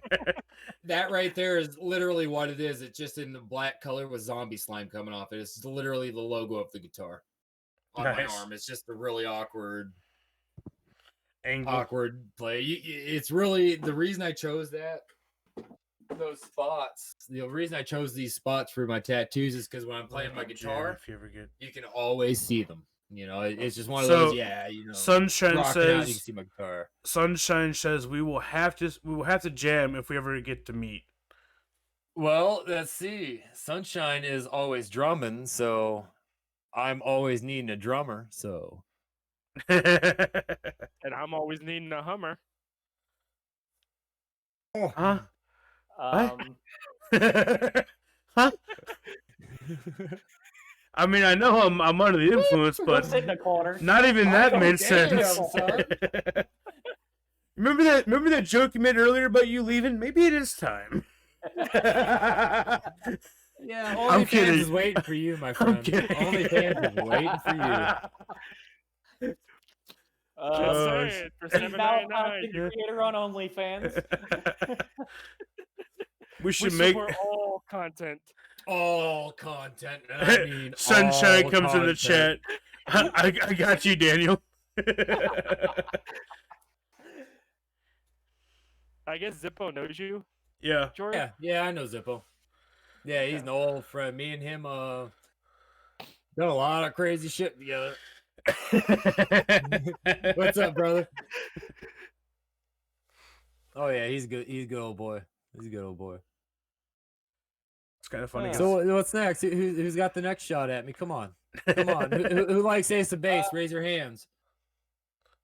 That right there is literally what it is. It's just in the black color with zombie slime coming off it. It's literally the logo of the guitar on my Nice. arm. It's just a really awkward Angle. play. It's really the reason I chose those spots. The reason I chose these spots for my tattoos is because when I'm playing my guitar, if you ever get you can always see them. You know, it's just one of So, those. Yeah, you know, Sunshine rocking out, you can says see my guitar. Sunshine says we will have to jam if we ever get to meet. Well, let's see. Sunshine is always drumming, so I'm always needing a drummer. So and I'm always needing a Hummer. Huh? Huh? I mean, I know I'm under the influence, Go but sit in the corner. not even that Oh, made damn, sense. son. Remember that joke you made earlier about you leaving? Maybe it is time. Yeah, I'm OnlyFans kidding. is waiting for you, my I'm friend. kidding. OnlyFans is waiting for you. Just Oh, saying, for He's now a $7.99, content creator on OnlyFans. we we should make support all content. All content, and I mean Sunshine all comes in the content. chat. I got you, Daniel. I guess Zippo knows you, Yeah. Jory. Yeah, I know Zippo. Yeah, he's an old friend. Me and him done a lot of crazy shit together. What's up, brother? Oh yeah, he's good. He's a good old boy. He's a good old boy. It's kind of funny. So what's next? Who's got the next shot at me? Come on. Who likes Ace of Base? Raise your hands.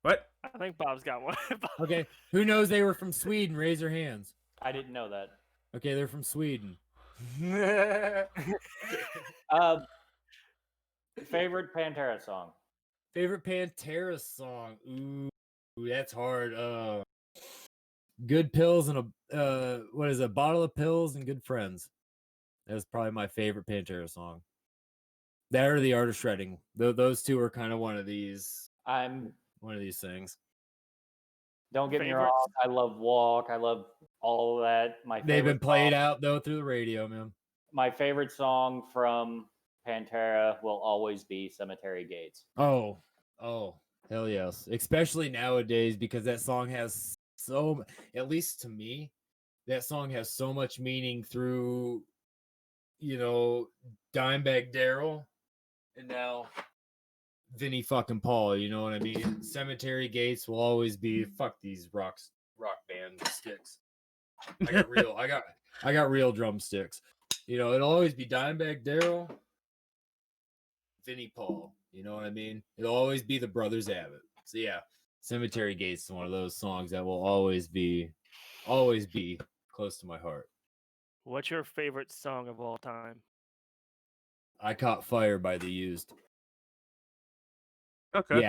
What? I think Bob's got one. Okay. Who knows they were from Sweden? Raise your hands. I didn't know that. Okay, they're from Sweden. Favorite Pantera song? Favorite Pantera song? Ooh, that's hard. Good pills and a what is it? A bottle of pills and good friends. That's probably my favorite Pantera song. That or the Art of Shredding. Those two are kind of one of these things. Don't get me Favorites? wrong. I love Walk. I love all of that. They've been played out though through the radio, man. My favorite song from Pantera will always be Cemetery Gates. Oh, hell yes. Especially nowadays because that song has at least to me, that song has so much meaning through, you know, Dimebag Daryl and now Vinny fucking Paul, you know what I mean? Cemetery Gates will always be fuck these rock band sticks. I got real drumsticks. You know, it'll always be Dimebag Daryl, Vinny Paul. You know what I mean? It'll always be the Brothers Abbott. So yeah, Cemetery Gates is one of those songs that will always be close to my heart. What's your favorite song of all time? I Caught Fire by The Used. Okay.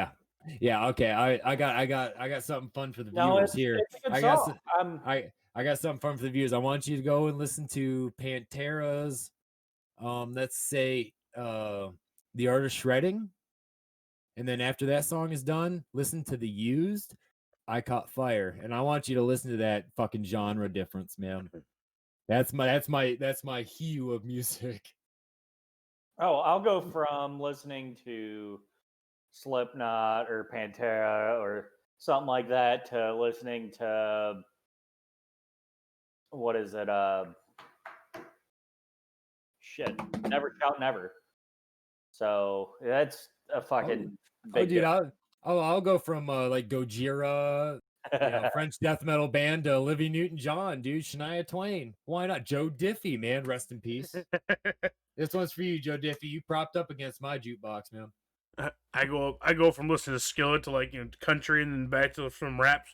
Yeah. Okay. I got something fun for the viewers No, it's here. a good I song. got I got something fun for the viewers. I want you to go and listen to Pantera's, let's say, The Art of Shredding, and then after that song is done, listen to The Used, I Caught Fire, and I want you to listen to that fucking genre difference, man. That's my hue of music. Oh, I'll go from listening to Slipknot or Pantera or something like that to listening to what is it? Shit, Never Shout Never. So that's a fucking big dude, difference. I'll go from like Gojira, French death metal band to Olivia Newton-John, dude. Shania Twain. Why not? Joe Diffie, man. Rest in peace. This one's for you, Joe Diffie. You propped up against my jukebox, man. I go from listening to Skillet to like country and then back to from rap.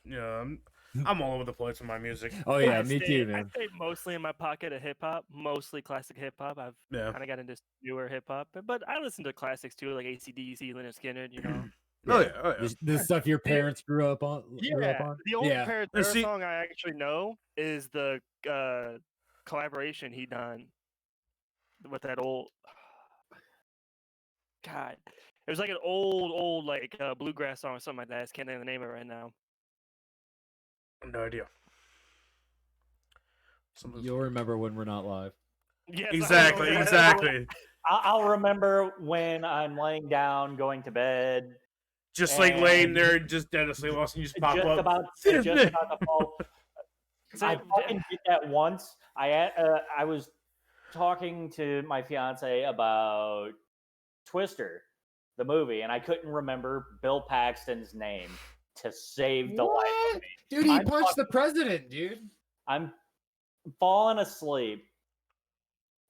I'm all over the place with my music. Oh yeah, me too, man. I stay mostly in my pocket of hip hop, mostly classic hip hop. I've kind of got into newer hip hop, but I listen to classics too, like AC/DC, Leonard Skinner. Oh yeah. The stuff your parents grew up on. The only Parents song I actually know is the collaboration he done with that old. God, it was like an old like bluegrass song or something like that. I just can't think of the name of it right now. No idea. You'll remember when we're not live. Yes, exactly. I'll remember when I'm laying down, going to bed. Just like laying there, just dead asleep, and you just pop just up. About to fall. I fucking did that once. I was talking to my fiance about Twister, the movie, and I couldn't remember Bill Paxton's name to save the life of me. Dude, he punched the president, dude. I'm falling asleep,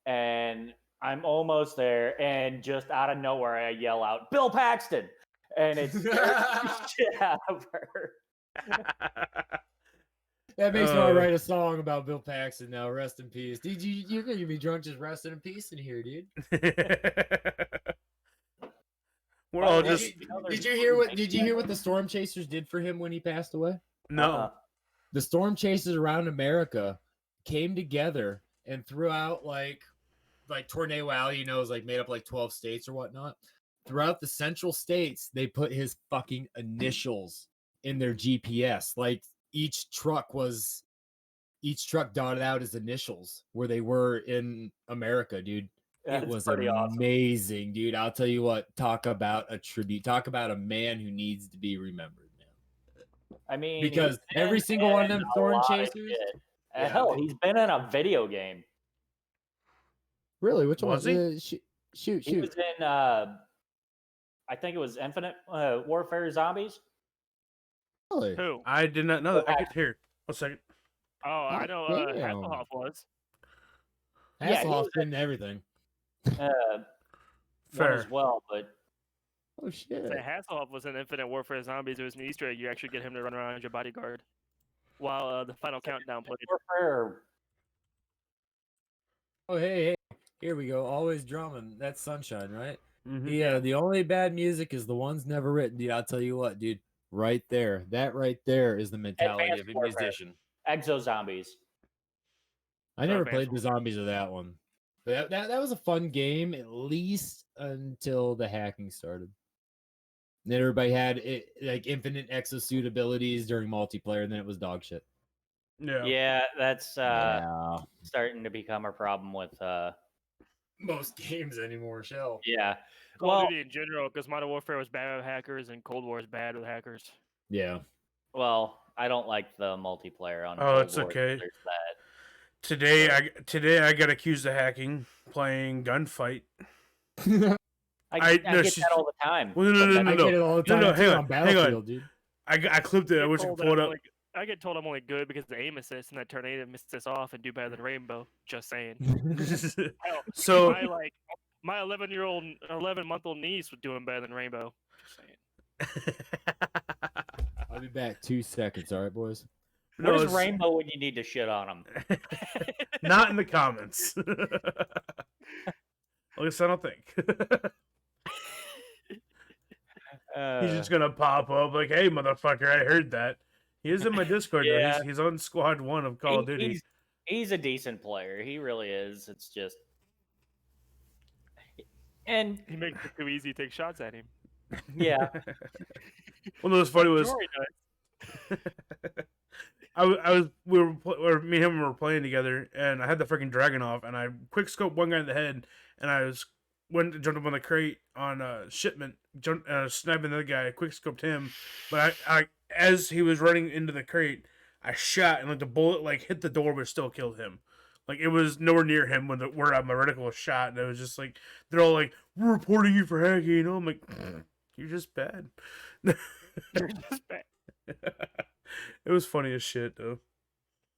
and I'm almost there, and just out of nowhere, I yell out, "Bill Paxton!" And it scares the shit out of her. That makes me want to write a song about Bill Paxton now. Rest in peace. Dude, you're going to be drunk just resting in peace in here, dude. We're all Did you hear what the Storm Chasers did for him when he passed away? No. The Storm Chasers around America came together and throughout like Tornado Alley, is like made up like 12 states or whatnot. Throughout the central states, they put his fucking initials in their GPS. Like each truck dotted out his initials where they were in America, dude. It was amazing, awesome. Dude. I'll tell you what, talk about a tribute. Talk about a man who needs to be remembered, man. I mean, because every single one of them Storm Chasers. Hell, he's been in a video game. Really? Which one was he? Shoot. He was in, I think it was Infinite Warfare Zombies. Really? Who? I did not know that. I could hear. 1 second. Oh, I know Hasselhoff was. Hasselhoff's been everything. Fair as well, but oh shit! Hasselhoff was in Infinite Warfare Zombies. There was an Easter egg. You actually get him to run around as your bodyguard while the final countdown played. Warfare. Oh hey, here we go. Always drumming. That's Sunshine, right? Mm-hmm. Yeah. The only bad music is the ones never written, dude. I'll tell you what, dude. Right there, that right there is the mentality of a musician. Exo-Zombies. I never played the zombies of that one. But that was a fun game, at least until the hacking started. And then everybody had like infinite exosuit abilities during multiplayer, and then it was dog shit. Yeah, that's starting to become a problem with most games anymore, Shell. Yeah. Call of Duty in general, because Modern Warfare was bad with hackers and Cold War is bad with hackers. Yeah. Well, I don't like the multiplayer on Cold War. It's okay. There's that. Today I got accused of hacking playing Gunfight. I get that all the time. Well, no. I get it all the time. Hang on Battlefield, dude. I clipped it. I wish I could pull it up. I get told I'm only good because of the aim assist and that tornado misses off and do better than Rainbow. Just saying. Hell, so my 11-month-old niece was doing better than Rainbow. Just saying. I'll be back 2 seconds. All right, boys. Where's Rainbow when you need to shit on him? Not in the comments. At least I don't think. He's just gonna pop up like, "Hey, motherfucker! I heard that." He is in my Discord. Though. He's on Squad 1 of Call of Duty. He's a decent player. He really is. It's just, and he makes it too easy to take shots at him. Yeah. Well, no, what's funny was me and him were playing together, and I had the freaking dragon off, and I quick scoped one guy in the head, and I went to jump up on the crate on shipment, sniping the other guy. I quick scoped him, but I as he was running into the crate, I shot, and like the bullet hit the door, but still killed him. Like, it was nowhere near him when where my reticle was shot, and it was just like, they're all like, we're reporting you for hacking. You know, I'm like, you're just bad. You're just bad. It was funny as shit, though.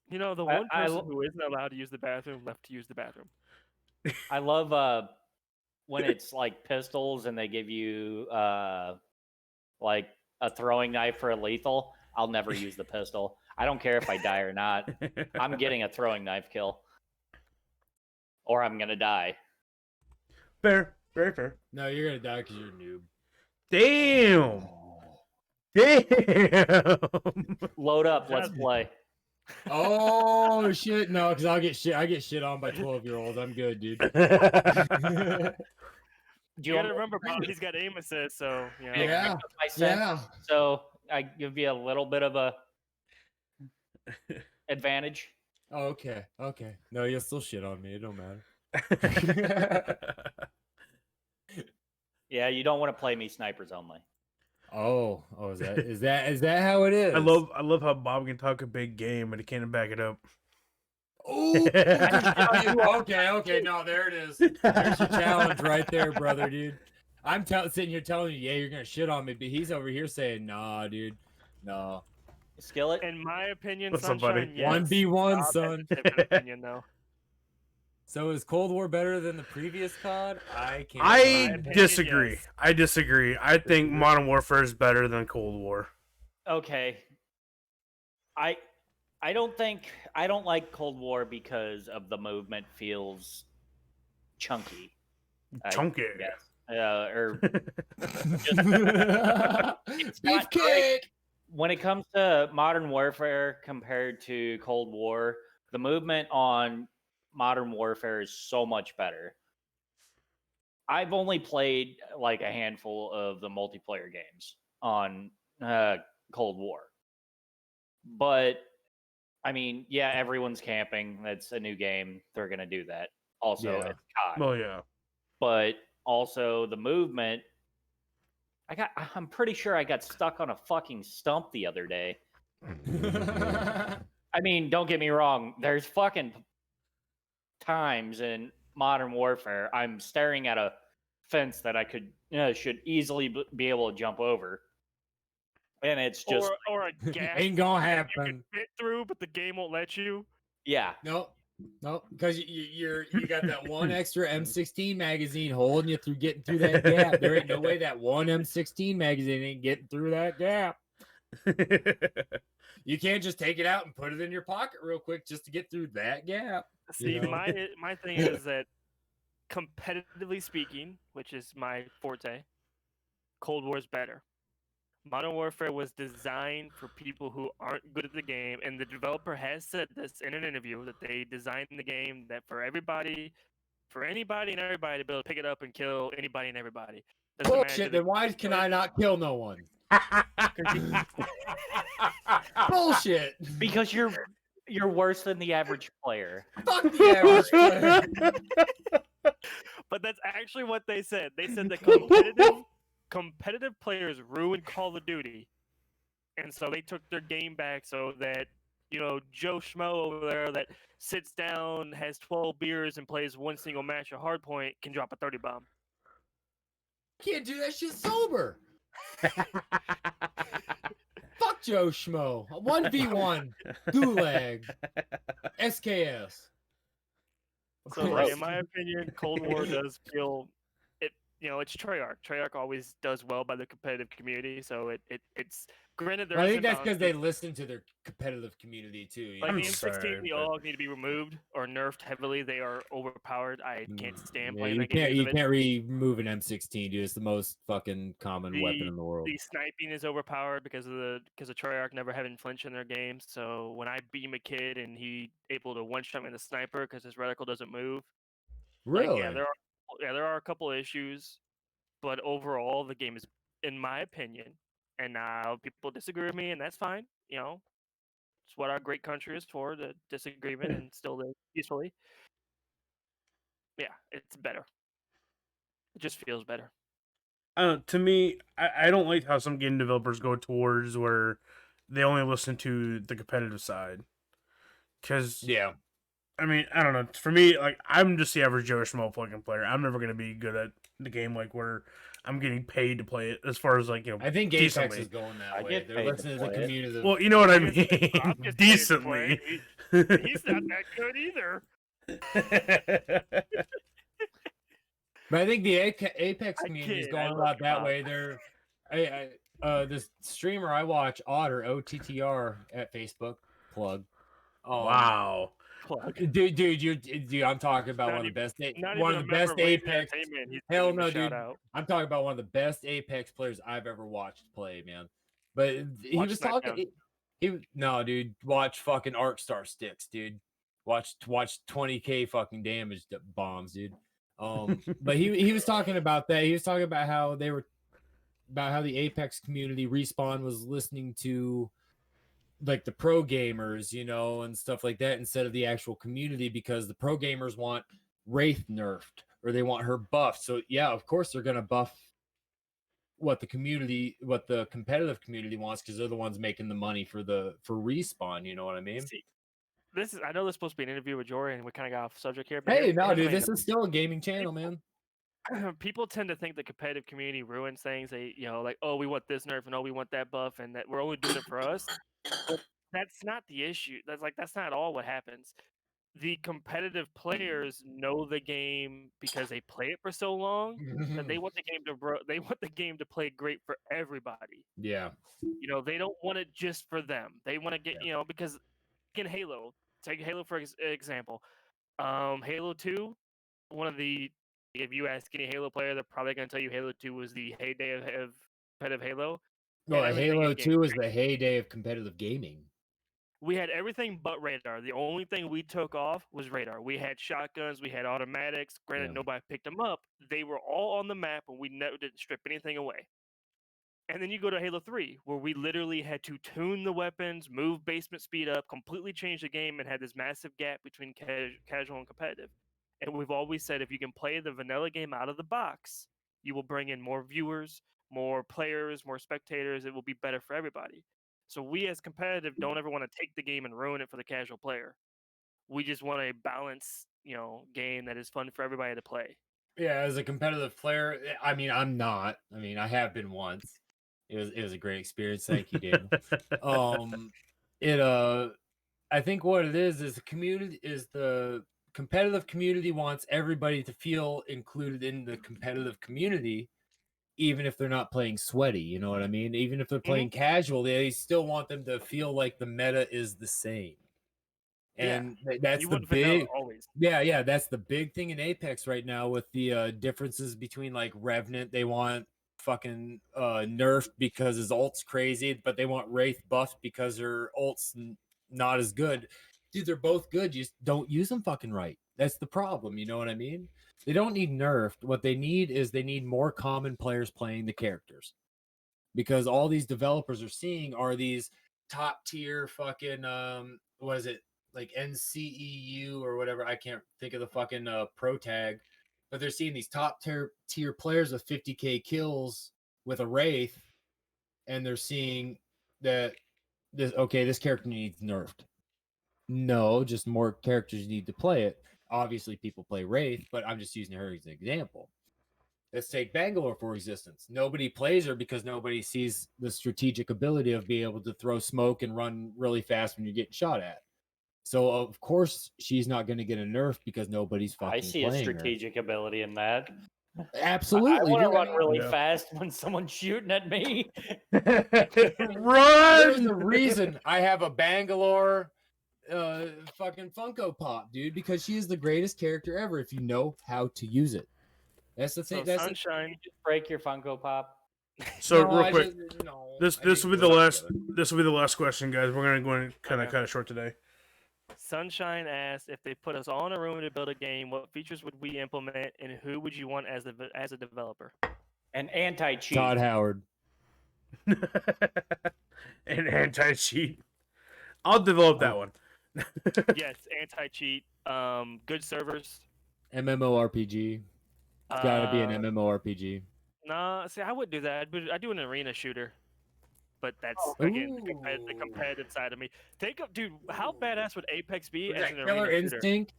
You know, the one person who isn't allowed to use the bathroom left to use the bathroom. I love when it's like pistols and they give you like a throwing knife for a lethal. I'll never use the pistol. I don't care if I die or not. I'm getting a throwing knife kill, or I'm gonna die. Fair, very fair. No, you're gonna die because you're a noob. Damn. Damn. Load up. Let's play. Oh shit! No, because I get shit on by 12-year-olds. I'm good, dude. You gotta remember, Bob, he's got aim assist, so you know. Yeah. So I give you a little bit of a advantage. Oh, okay. Okay. No, you'll still shit on me. It don't matter. Yeah, you don't want to play me snipers only. Oh, is that how it is? I love how Bob can talk a big game, but he can't back it up. Oh, okay. No, there it is. There's your challenge right there, brother, dude. I'm sitting here telling you, yeah, you're gonna shit on me, but he's over here saying, nah, dude, no. Skillet. In my opinion, What's up, buddy? Sunshine, yes. 1v1, Bob son. has a different opinion, though. So is Cold War better than the previous COD? I can't. I disagree. Yes. I disagree. I think Modern Warfare is better than Cold War. Okay. I don't like Cold War because of the movement feels chunky. Chunky. Yes. Or beefcake. When it comes to Modern Warfare compared to Cold War, the movement on Modern Warfare is so much better. I've only played like a handful of the multiplayer games on Cold War. But, I mean, yeah, everyone's camping. That's a new game. They're going to do that. Also, it's COD. Well, yeah. But also the movement, I'm pretty sure I got stuck on a fucking stump the other day. I mean, don't get me wrong. There's fucking times in Modern Warfare I'm staring at a fence that I should easily be able to jump over, and it's just or a gap ain't gonna you happen. can fit through, but the game won't let you. Yeah. Nope, because you got that one extra M16 magazine holding you through getting through that gap. There ain't no way that one M16 magazine ain't getting through that gap. You can't just take it out and put it in your pocket real quick just to get through that gap. See, my thing is that competitively speaking, which is my forte, Cold War is better. Modern Warfare was designed for people who aren't good at the game, and the developer has said this in an interview that they designed the game that for anybody and everybody to be able to pick it up and kill anybody and everybody. Bullshit, then why can I not kill no one? Bullshit. Because you're worse than the average player. Fuck the average player. But that's actually what they said. They said that competitive players ruined Call of Duty, and so they took their game back so that Joe Schmo over there that sits down, has 12 beers, and plays one single match of Hardpoint can drop a 30 bomb. Can't do that shit sober. Fuck Joe Schmo. 1v1 Gulag SKS. So, in my opinion, Cold War does feel it. It's Treyarch. Treyarch always does well by the competitive community. So it's granted. I think that's because they listen to their competitive community too. Like the M16, the all need to be removed or nerfed heavily. They are overpowered. I can't stand playing that game. You can't remove an M16, dude. It's the most fucking common weapon in the world. The sniping is overpowered because of Treyarch never having flinch in their games. So when I beam a kid and he able to one shot me the sniper because his reticle doesn't move. Really? Like, there are a couple of issues, but overall the game is, in my opinion, and now people disagree with me, and that's fine. It's what our great country is for, the disagreement and still live peacefully. Yeah, it's better. It just feels better. To me, I don't like how some game developers go towards where they only listen to the competitive side. Because I mean, I don't know. For me, like, I'm just the average Joe Schmo plug-in player. I'm never gonna be good at the game like where I'm getting paid to play it. As far as like I think Apex decently. is going that I way. get They're paid to listening to the play it. community. Well, you know what I I'm mean. just paying to play. Decently. He's not that good either. But I think the Apex I community is kid, I going a love lot you, that Bob. way. This streamer I watch, Otter OTTR at Facebook plug. Wow. Plug. Dude, I'm talking about Not one of the best, Not one even of a the member best of LayZ Apex. Entertainment. He's Hell giving him no, a shout dude. out. I'm talking about one of the best Apex players I've ever watched play, man. But he Watch was SmackDown. talking. No, dude. Watch fucking Arc Star sticks, dude. Watch 20k fucking damage bombs, dude. But he was talking about that. He was talking about how the Apex community Respawn was listening to like the pro gamers, and stuff like that instead of the actual community because the pro gamers want Wraith nerfed or they want her buffed. So yeah, of course they're gonna buff what the competitive community wants because they're the ones making the money for Respawn. You know what I mean? See, I know this is supposed to be an interview with Jory, and we kind of got off subject here. But Hey, no, here's dude, my this is still a gaming channel, man. people tend to think the competitive community ruins things. They, like, oh, we want this nerf and oh, we want that buff, and that we're only doing it for us. But that's not the issue. That's not all what happens. The competitive players know the game because they play it for so long that they want the game they want the game to play great for everybody. Yeah. They don't want it just for them. They want to get, because in Halo, take Halo for example. Halo 2, if you ask any Halo player, they're probably going to tell you Halo 2 was the heyday of competitive Halo. Well, Halo 2 is the heyday of competitive gaming. We had everything but radar. The only thing we took off was radar. We had shotguns, we had automatics. Granted, nobody picked them up. They were all on the map, and we never didn't strip anything away. And then you go to Halo 3, where we literally had to tune the weapons, move basement speed up, completely change the game, and had this massive gap between casual and competitive. And we've always said if you can play the vanilla game out of the box, you will bring in more viewers, more players, more spectators. It will be better for everybody. So we as competitive don't ever want to take the game and ruin it for the casual player. We just want a balanced, game that is fun for everybody to play. Yeah, as a competitive player, I mean, I'm not. I mean, I have been once. It was a great experience. Thank you, Daniel. I think what it is the competitive community wants everybody to feel included in the competitive community, even if they're not playing sweaty. You know what I mean? Even if they're playing casual, they still want them to feel like the meta is the same. And that's the big always. Yeah, that's the big thing in Apex right now with the differences between like Revenant. They want fucking nerfed because his ult's crazy, but they want Wraith buffed because her ult's not as good. Dude, they're both good. You just don't use them fucking right. That's the problem. You know what I mean? They don't need nerfed. What they need is more common players playing the characters. Because all these developers are seeing are these top tier fucking what is it? Like NCEU or whatever. I can't think of the fucking pro tag. But they're seeing these top tier players with 50k kills with a Wraith, and they're seeing that this character needs nerfed. No, just more characters need to play it. Obviously, people play Wraith, but I'm just using her as an example. Let's take Bangalore for existence. Nobody plays her because nobody sees the strategic ability of being able to throw smoke and run really fast when you're getting shot at. So of course she's not going to get a nerf because nobody's fucking. I see a strategic ability in that. Absolutely, I want to run really Yeah. fast when someone's shooting at me. Run! There's the reason I have a Bangalore fucking Funko Pop, dude, because she is the greatest character ever if you know how to use it. That's the thing. So That's Sunshine. You just break your Funko Pop. So No, real I quick, just- no, this I this think will be the we're last. together. This will be the last question, guys. We're gonna go and kind of Okay. cut it short today. Sunshine asked if they put us all in a room to build a game, what features would we implement, and who would you want as a developer? An anti-cheat. Todd Howard. An anti-cheat. I'll develop that one. Yes, anti-cheat. Good servers. MMORPG. It's got to be an MMORPG. Nah, see, I would do that. I'd do an arena shooter. but that's again the competitive side of me. Think of, dude, how badass would Apex be Was as that an Killer arena shooter? Instinct?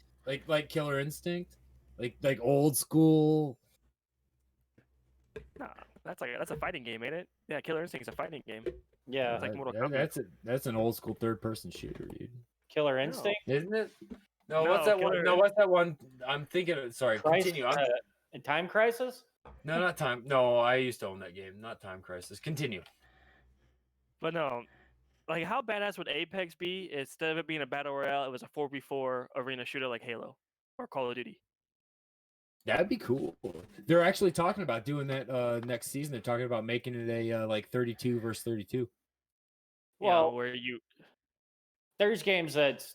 Like Killer Instinct? Like old school. Nah, that's a fighting game, ain't it? Yeah, Killer Instinct's a fighting game. Yeah, It's like Mortal Kombat. That's an old school third person shooter, dude. Killer Instinct. Isn't it? No, No, what's that one? Killer- No, what's that one? I'm thinking of, sorry, continue. Time Crisis. No, not Time. No, I used to own that game. Not Time Crisis. Continue. But no, like how badass would Apex be instead of it being a battle royale? It was a 4v4 arena shooter like Halo or Call of Duty. That'd be cool. They're actually talking about doing that next season. They're talking about making it a like 32 versus 32. Well, where you there's games that's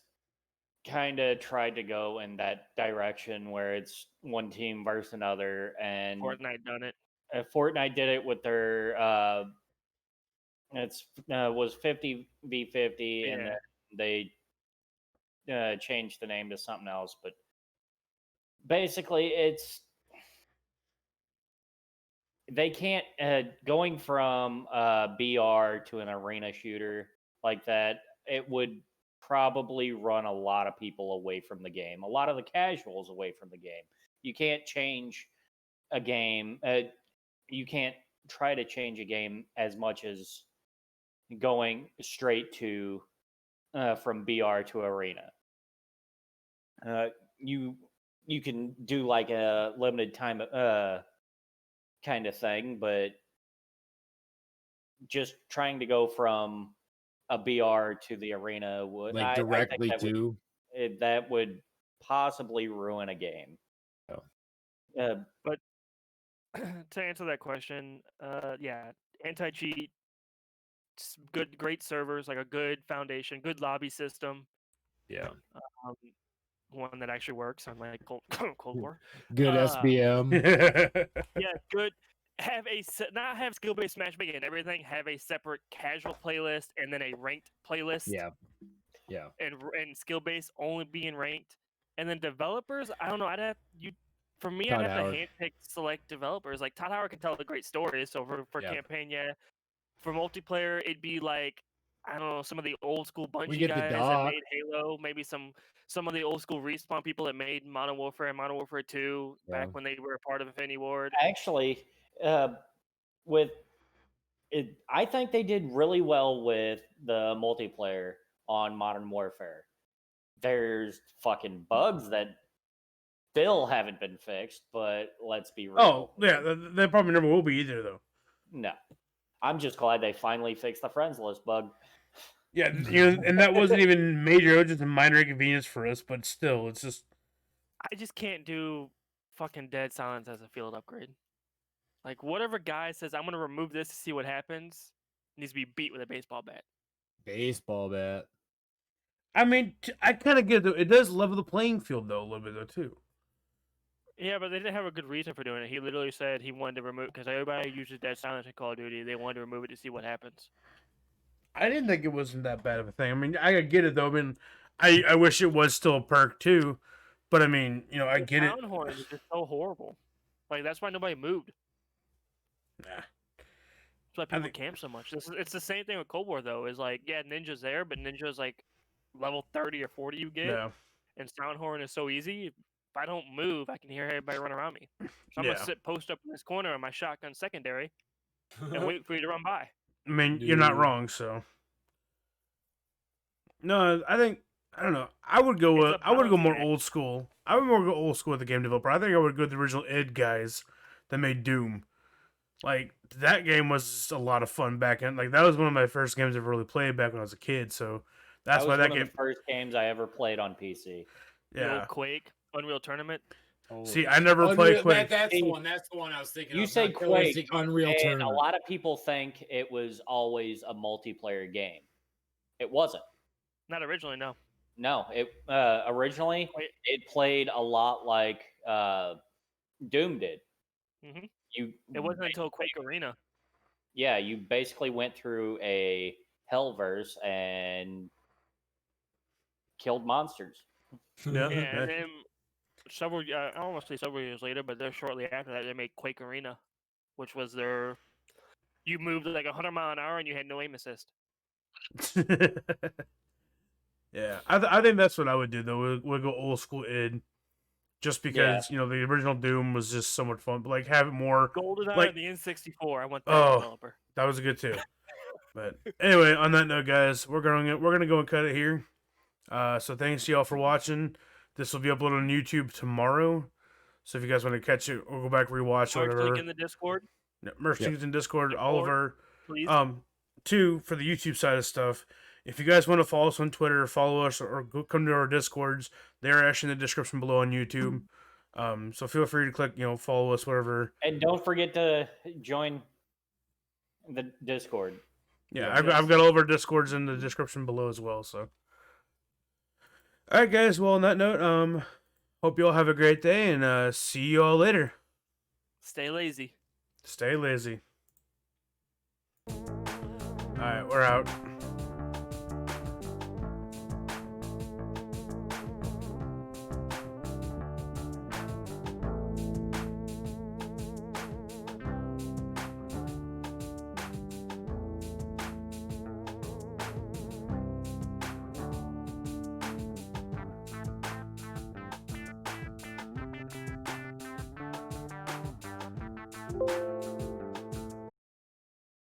kind of tried to go in that direction where it's one team versus another, and Fortnite done it. Fortnite did it with their was 50v50, and Yeah. then they changed the name to something else. But basically, they can't going from BR to an arena shooter like that. It would probably run a lot of people away from the game, a lot of the casuals away from the game. You can't change a game. You can't try to change a game as much as going straight to from BR to arena. You can do like a limited time kind of thing, but just trying to go from a BR to the arena would Like I think directly that to. that would possibly ruin a game. Oh. But to answer that question, yeah, anti-cheat, great servers, like a good foundation, good lobby system, Yeah. one that actually works, unlike Cold War. Good SBM. Yeah, good. Not have skill-based matchmaking and everything. Have a separate casual playlist and then a ranked playlist. Yeah. Yeah. And skill-based only being ranked. And then developers, I don't know. For me, Todd I'd have Howard. to handpick select developers. Like Todd Howard can tell the great stories. So for Yeah. campaign, yeah. For multiplayer, it'd be like, I don't know, some of the old school Bungie get the guys that doc. made Halo. Maybe some of the old school Respawn people that made Modern Warfare and Modern Warfare 2 back when they were a part of Infinity Ward. Actually, with it, I think they did really well with the multiplayer on Modern Warfare. There's fucking bugs that still haven't been fixed, but let's be real. Oh, yeah, they probably never will be either, though. No. I'm just glad they finally fixed the friends list bug. Yeah, and that wasn't even major. It was just a minor inconvenience for us, but still, it's just... I just can't do fucking Dead Silence as a field upgrade. Like, whatever guy says, I'm going to remove this to see what happens, needs to be beat with a baseball bat. Baseball bat. I mean, I kind of get it, though. It does level the playing field, though, a little bit, though, too. Yeah, but they didn't have a good reason for doing it. He literally said he wanted to remove, because everybody uses Dead Silence in Call of Duty. They wanted to remove it to see what happens. I didn't think it wasn't that bad of a thing. I mean, I get it, though. I mean, I wish it was still a perk, too. But, I mean, I get it. Sound horn is just so horrible. Like, that's why nobody moved. Nah. That's why people camp so much. It's the same thing with Cold War, though. Is like, yeah, Ninja's there, but Ninja's like level 30 or 40 you get. Yeah. And Soundhorn is so easy. If I don't move, I can hear everybody run around me. So I'm going to sit post up in this corner on my shotgun secondary and wait for you to run by. I mean, you're not wrong, so... No, I don't know. I would go more old school. I would more go old school with the game developer. I think I would go with the original id guys that made Doom. Like, that game was a lot of fun back in. Like, that was one of my first games I ever really played back when I was a kid. So that's why that was game. One of the first games I ever played on PC. The old Quake, Unreal Tournament. See, I never played Quake. That's the one. That's the one I was thinking. You of. say Quake, the Unreal and Tournament. a lot of people think it was always a multiplayer game. It wasn't. Not originally, no. No, it originally it played a lot like Doom did. Mm-hmm. It wasn't until Quake Arena. Yeah, you basically went through a Hellverse and killed monsters. Yeah, and then I almost say several years later, but they're shortly after that they made Quake Arena, which was their you moved like 100 mile an hour and you had no aim assist. Yeah, I think that's what I would do though. We'll go old school id, just because you know the original Doom was just so much fun. But like have it more GoldenEye like or the N64. I want that oh developer. that was good too. But anyway, on that note, guys, we're gonna go and cut it here. So thanks to y'all for watching. This will be uploaded on YouTube tomorrow. So if you guys want to catch it or go back rewatch or Merch whatever, link in the Discord. yeah, merch links in Discord, all of Support, our please. Two, for the YouTube side of stuff, if you guys want to follow us on Twitter, follow us, or go come to our Discords, they're actually in the description below on YouTube. So feel free to click, follow us, whatever. And don't forget to join the Discord. Yeah, I've got all of our Discords in the description below as well. So, all right, guys. Well, on that note, hope you all have a great day, and see you all later. Stay lazy. Stay lazy. All right, we're out.